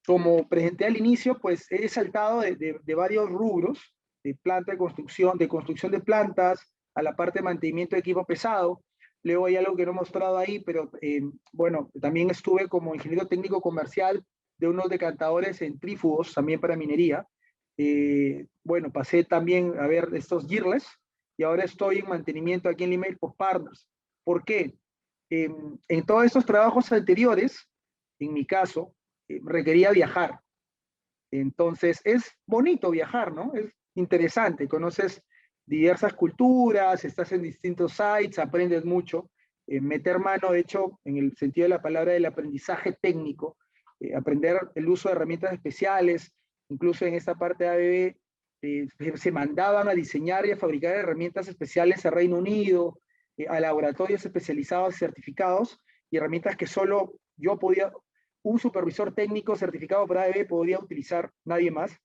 como presenté al inicio, pues he saltado de varios rubros, de planta de construcción de plantas, a la parte de mantenimiento de equipo pesado. Luego hay algo que no he mostrado ahí, pero bueno, también estuve como ingeniero técnico comercial de unos decantadores centrífugos, también para minería. Bueno, pasé también a ver estos gearless, y ahora estoy en mantenimiento aquí en Limail Post Partners. ¿Por qué? En todos estos trabajos anteriores, en mi caso, requería viajar. Entonces, es bonito viajar, ¿no? Es interesante, conoces diversas culturas, estás en distintos sites, aprendes mucho. Meter mano, de hecho, en el sentido de la palabra del aprendizaje técnico, aprender el uso de herramientas especiales. Incluso en esta parte de ABB se mandaban a diseñar y a fabricar herramientas especiales a Reino Unido, a laboratorios especializados y certificados, y herramientas que solo yo podía, un supervisor técnico certificado por ABB podía utilizar, nadie más.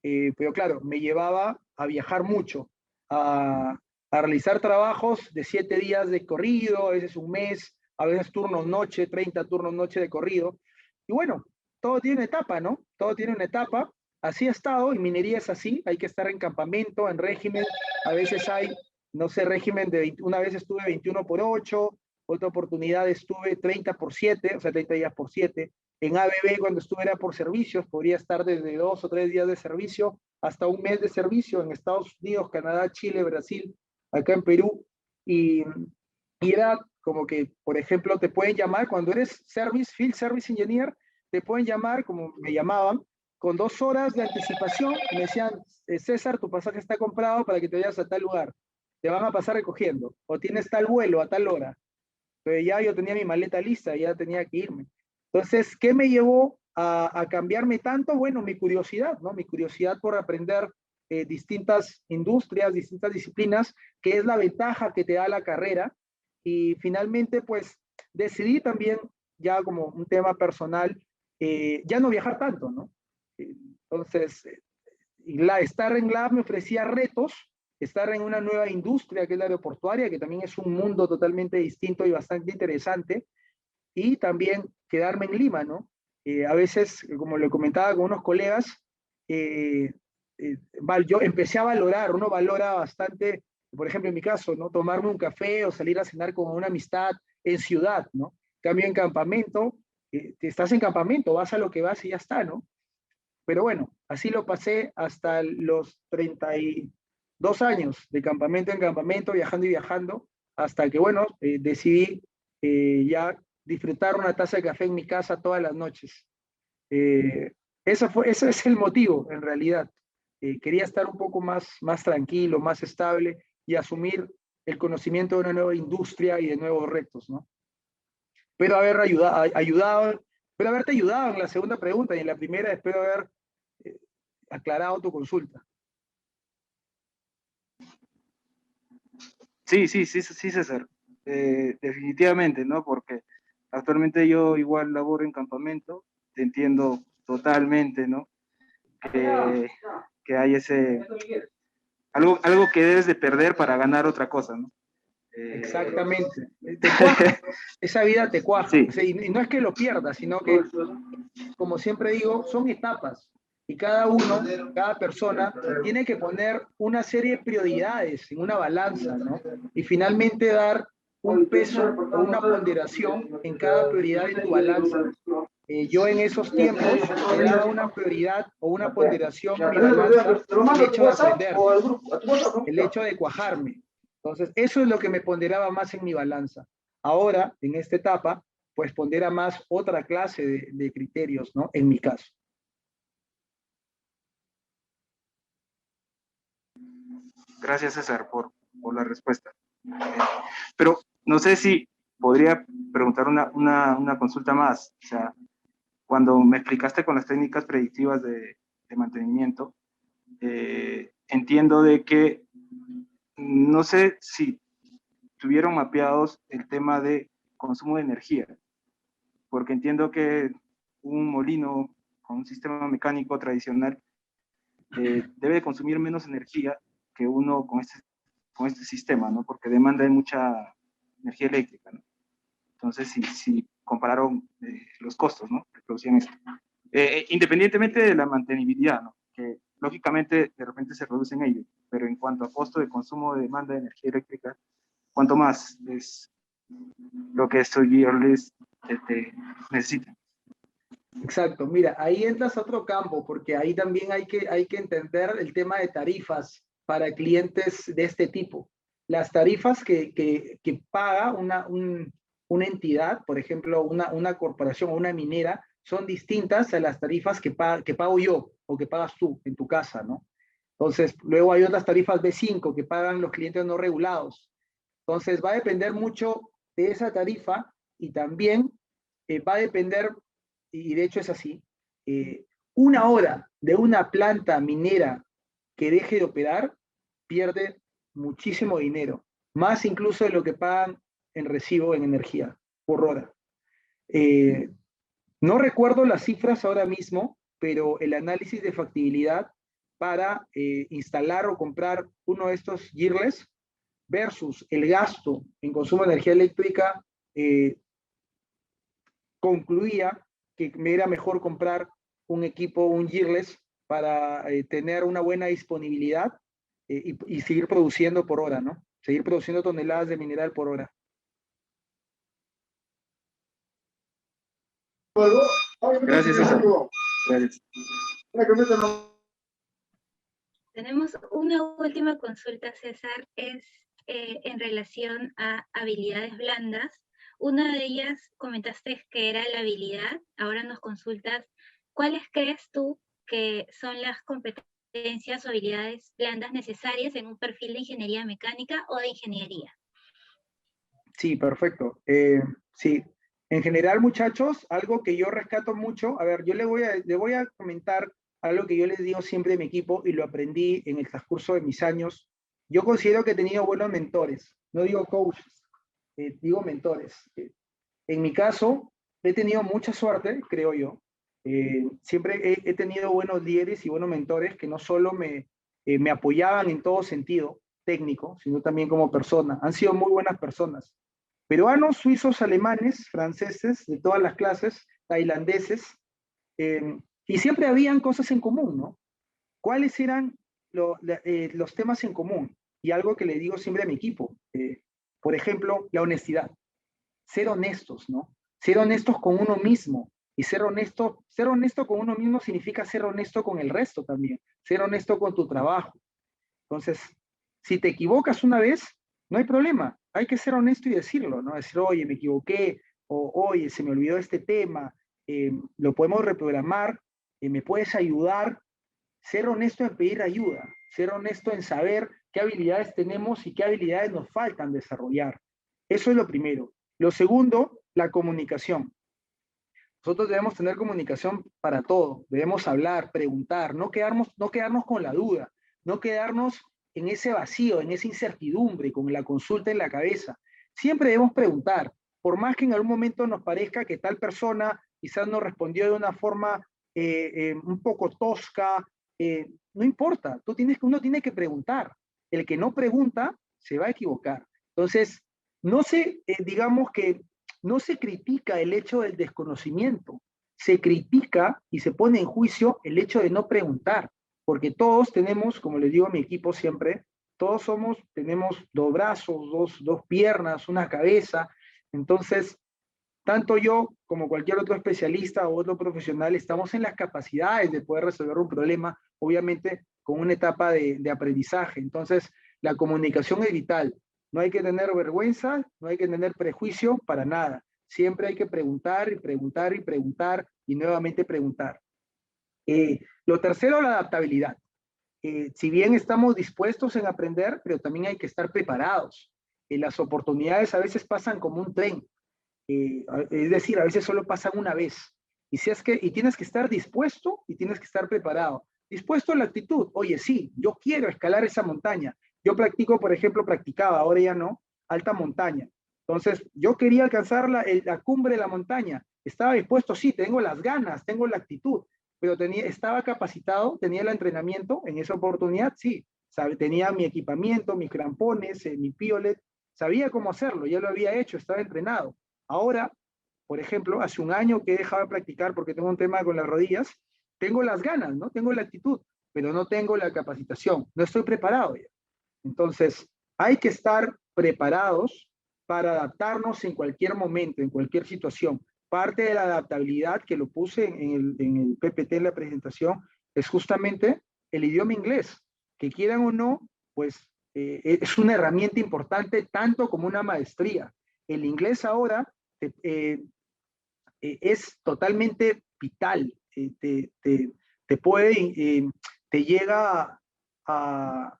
Pero claro, me llevaba a viajar mucho, a realizar trabajos de 7 días de corrido, a veces un mes, a veces turnos noche, 30 turnos noche de corrido. Y bueno, todo tiene una etapa, ¿no? Todo tiene una etapa. Así ha estado, en minería es así, hay que estar en campamento, en régimen. A veces hay, no sé, régimen de, una vez estuve 21/8, otra oportunidad estuve 30/7, o sea, 30 días por 7. En ABB, cuando estuve, era por servicios, podría estar desde 2 o 3 días de servicio hasta un mes de servicio en Estados Unidos, Canadá, Chile, Brasil, acá en Perú. Y era como que, por ejemplo, te pueden llamar cuando eres Field Service Engineer, te pueden llamar, como me llamaban, con 2 horas de anticipación, y me decían, César, tu pasaje está comprado para que te vayas a tal lugar, te van a pasar recogiendo, o tienes tal vuelo a tal hora. Pero ya yo tenía mi maleta lista, ya tenía que irme. Entonces, ¿qué me llevó a cambiarme tanto? Bueno, mi curiosidad, ¿no? Mi curiosidad por aprender distintas industrias, distintas disciplinas, que es la ventaja que te da la carrera. Y finalmente, pues, decidí también, ya como un tema personal, ya no viajar tanto, ¿no? Entonces, estar en Lab me ofrecía retos, estar en una nueva industria que es la aeroportuaria, que también es un mundo totalmente distinto y bastante interesante, y también quedarme en Lima, ¿no? A veces, como lo comentaba con unos colegas, yo empecé a valorar, uno valora bastante, por ejemplo, en mi caso, ¿no? Tomarme un café o salir a cenar con una amistad en ciudad, ¿no? Cambio en campamento, estás en campamento, vas a lo que vas y ya está, ¿no? Pero bueno, así lo pasé hasta los 32 años, de campamento en campamento, viajando y viajando, hasta que, bueno, decidí ya disfrutar una taza de café en mi casa todas las noches. Ese es el motivo, en realidad. Quería estar un poco más tranquilo, más estable y asumir el conocimiento de una nueva industria y de nuevos retos, ¿no? Espero haberte ayudado en la segunda pregunta y en la primera espero haber aclarado tu consulta. Sí, César. Definitivamente, ¿no? Porque actualmente yo igual laboro en campamento, te entiendo totalmente, ¿no? Que hay algo que debes de perder para ganar otra cosa, ¿no? Exactamente. Te cuaja, esa vida te cuaja. Sí. O sea, y no es que lo pierdas, sino que, como siempre digo, son etapas. Y cada persona, tiene que poner una serie de prioridades en una balanza, ¿no? Y finalmente dar un peso o una ponderación en cada prioridad en tu balanza. Yo en esos tiempos le daba una prioridad o una ponderación a mi balanza, el hecho de aprender, el hecho de cuajarme. Entonces, eso es lo que me ponderaba más en mi balanza. Ahora, en esta etapa, pues pondera más otra clase de criterios, ¿no? En mi caso. Gracias, César, por la respuesta. Pero no sé si podría preguntar una consulta más. O sea, cuando me explicaste con las técnicas predictivas de mantenimiento, entiendo de que no sé si tuvieron mapeados el tema de consumo de energía, porque entiendo que un molino con un sistema mecánico tradicional debe de consumir menos energía que uno con este sistema, ¿no? Porque demanda de mucha energía eléctrica, ¿no? Entonces, si compararon los costos, ¿no? Que producían esto. Independientemente de la mantenibilidad, ¿no? Que lógicamente de repente se reducen ellos, pero en cuanto a costo de consumo de demanda de energía eléctrica, ¿cuánto más es lo que estos gearless necesitan? Exacto, mira, ahí entras a otro campo, porque ahí también hay que entender el tema de tarifas para clientes de este tipo. Las tarifas que paga una entidad, por ejemplo, una corporación o una minera, son distintas a las tarifas que pago yo o que pagas tú en tu casa, ¿no? Entonces, luego hay otras tarifas B5 que pagan los clientes no regulados. Entonces, va a depender mucho de esa tarifa y también va a depender, y de hecho es así, una hora de una planta minera que deje de operar pierde muchísimo dinero, más incluso de lo que pagan en recibo en energía por hora. No recuerdo las cifras ahora mismo, pero el análisis de factibilidad para instalar o comprar uno de estos gearless versus el gasto en consumo de energía eléctrica concluía que me era mejor comprar un equipo, un gearless, para tener una buena disponibilidad y seguir produciendo por hora, ¿no? Seguir produciendo toneladas de mineral por hora. Gracias, César. Gracias. Tenemos una última consulta, César, es en relación a habilidades blandas. Una de ellas comentaste que era la habilidad, ahora nos consultas, ¿cuáles crees tú que son las competencias o habilidades blandas necesarias en un perfil de ingeniería mecánica o de ingeniería? Sí, perfecto. Sí, en general, muchachos, algo que yo rescato mucho, a ver, yo le voy a comentar algo que yo les digo siempre a mi equipo y lo aprendí en el transcurso de mis años. Yo considero que he tenido buenos mentores, no digo coaches, digo mentores. En mi caso, he tenido mucha suerte, creo yo. Siempre he tenido buenos líderes y buenos mentores que no solo me apoyaban en todo sentido técnico, sino también como persona. Han sido muy buenas personas. Peruanos, suizos, alemanes, franceses, de todas las clases, tailandeses, Y siempre habían cosas en común, ¿no? ¿Cuáles eran los temas en común? Y algo que le digo siempre a mi equipo, por ejemplo, la honestidad. Ser honestos, ¿no? Ser honestos con uno mismo. Y ser honesto con uno mismo significa ser honesto con el resto también. Ser honesto con tu trabajo. Entonces, si te equivocas una vez, no hay problema. Hay que ser honesto y decirlo, ¿no? Decir, oye, me equivoqué, o oye, se me olvidó este tema, lo podemos reprogramar, me puedes ayudar. Ser honesto en pedir ayuda, ser honesto en saber qué habilidades tenemos y qué habilidades nos faltan desarrollar. Eso es lo primero. Lo segundo, la comunicación. Nosotros debemos tener comunicación para todo. Debemos hablar, preguntar, no quedarnos con la duda, no quedarnos en ese vacío, en esa incertidumbre, con la consulta en la cabeza. Siempre debemos preguntar, por más que en algún momento nos parezca que tal persona quizás nos respondió de una forma un poco tosca, no importa, uno tiene que preguntar. El que no pregunta se va a equivocar. Entonces, digamos que no se critica el hecho del desconocimiento, se critica y se pone en juicio el hecho de no preguntar, porque todos tenemos, como les digo a mi equipo siempre, tenemos dos brazos, dos piernas, una cabeza. Entonces, tanto yo como cualquier otro especialista o otro profesional estamos en las capacidades de poder resolver un problema, obviamente con una etapa de aprendizaje. Entonces, la comunicación es vital. No hay que tener vergüenza, no hay que tener prejuicio para nada. Siempre hay que preguntar y preguntar y preguntar y nuevamente preguntar. Lo tercero, la adaptabilidad. Si bien estamos dispuestos en aprender, pero también hay que estar preparados. Las oportunidades a veces pasan como un tren. Es decir, a veces solo pasan una vez. Y tienes que estar dispuesto y tienes que estar preparado. Dispuesto a la actitud. Oye, sí, yo quiero escalar esa montaña. Yo practicaba, ahora ya no, alta montaña. Entonces, yo quería alcanzar la cumbre de la montaña. Estaba dispuesto, sí, tengo las ganas, tengo la actitud, pero estaba capacitado, tenía el entrenamiento en esa oportunidad, sí. Tenía mi equipamiento, mis crampones, mi piolet, sabía cómo hacerlo, ya lo había hecho, estaba entrenado. Ahora, por ejemplo, hace un año que he dejado de practicar porque tengo un tema con las rodillas, tengo las ganas, ¿no? Tengo la actitud, pero no tengo la capacitación, no estoy preparado ya. Entonces, hay que estar preparados para adaptarnos en cualquier momento, en cualquier situación. Parte de la adaptabilidad que lo puse en el PPT, en la presentación, es justamente el idioma inglés. Que quieran o no, pues es una herramienta importante tanto como una maestría. El inglés ahora es totalmente vital. Te llega a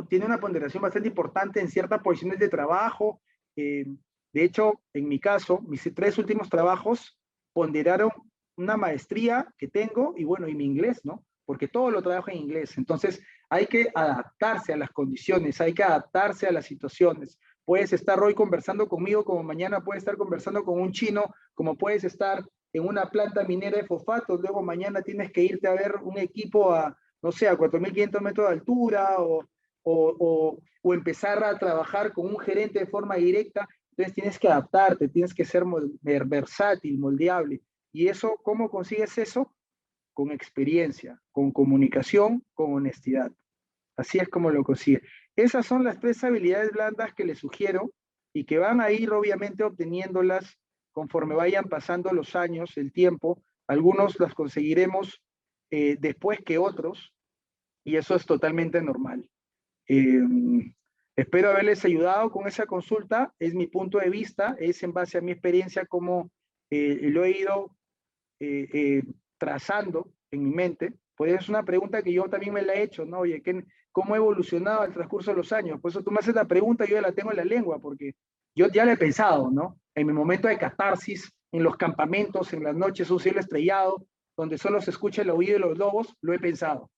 tiene una ponderación bastante importante en ciertas posiciones de trabajo. De hecho, en mi caso, mis 3 últimos trabajos ponderaron una maestría que tengo y bueno, y mi inglés, ¿no? Porque todo lo trabajo en inglés. Entonces, hay que adaptarse a las condiciones, hay que adaptarse a las situaciones. Puedes estar hoy conversando conmigo, como mañana puedes estar conversando con un chino, como puedes estar en una planta minera de fosfatos, luego mañana tienes que irte a ver un equipo no sé, a 4.500 metros de altura o empezar a trabajar con un gerente de forma directa. Entonces tienes que adaptarte, tienes que ser versátil, moldeable. ¿Y eso, cómo consigues eso? Con experiencia, con comunicación, con honestidad. Así es como lo consigues. Esas son las 3 habilidades blandas que les sugiero y que van a ir obviamente obteniéndolas conforme vayan pasando los años, el tiempo. Algunos las conseguiremos después que otros, y eso es totalmente normal. Espero haberles ayudado con esa consulta, es mi punto de vista, es en base a mi experiencia como lo he ido trazando en mi mente. Pues es una pregunta que yo también me la he hecho, ¿no? Oye, ¿cómo ha evolucionado al transcurso de los años? Por eso tú me haces la pregunta y yo ya la tengo en la lengua, porque yo ya la he pensado, ¿no? En mi momento de catarsis, en los campamentos, en las noches, un cielo estrellado, donde solo se escucha el aullido de los lobos, lo he pensado.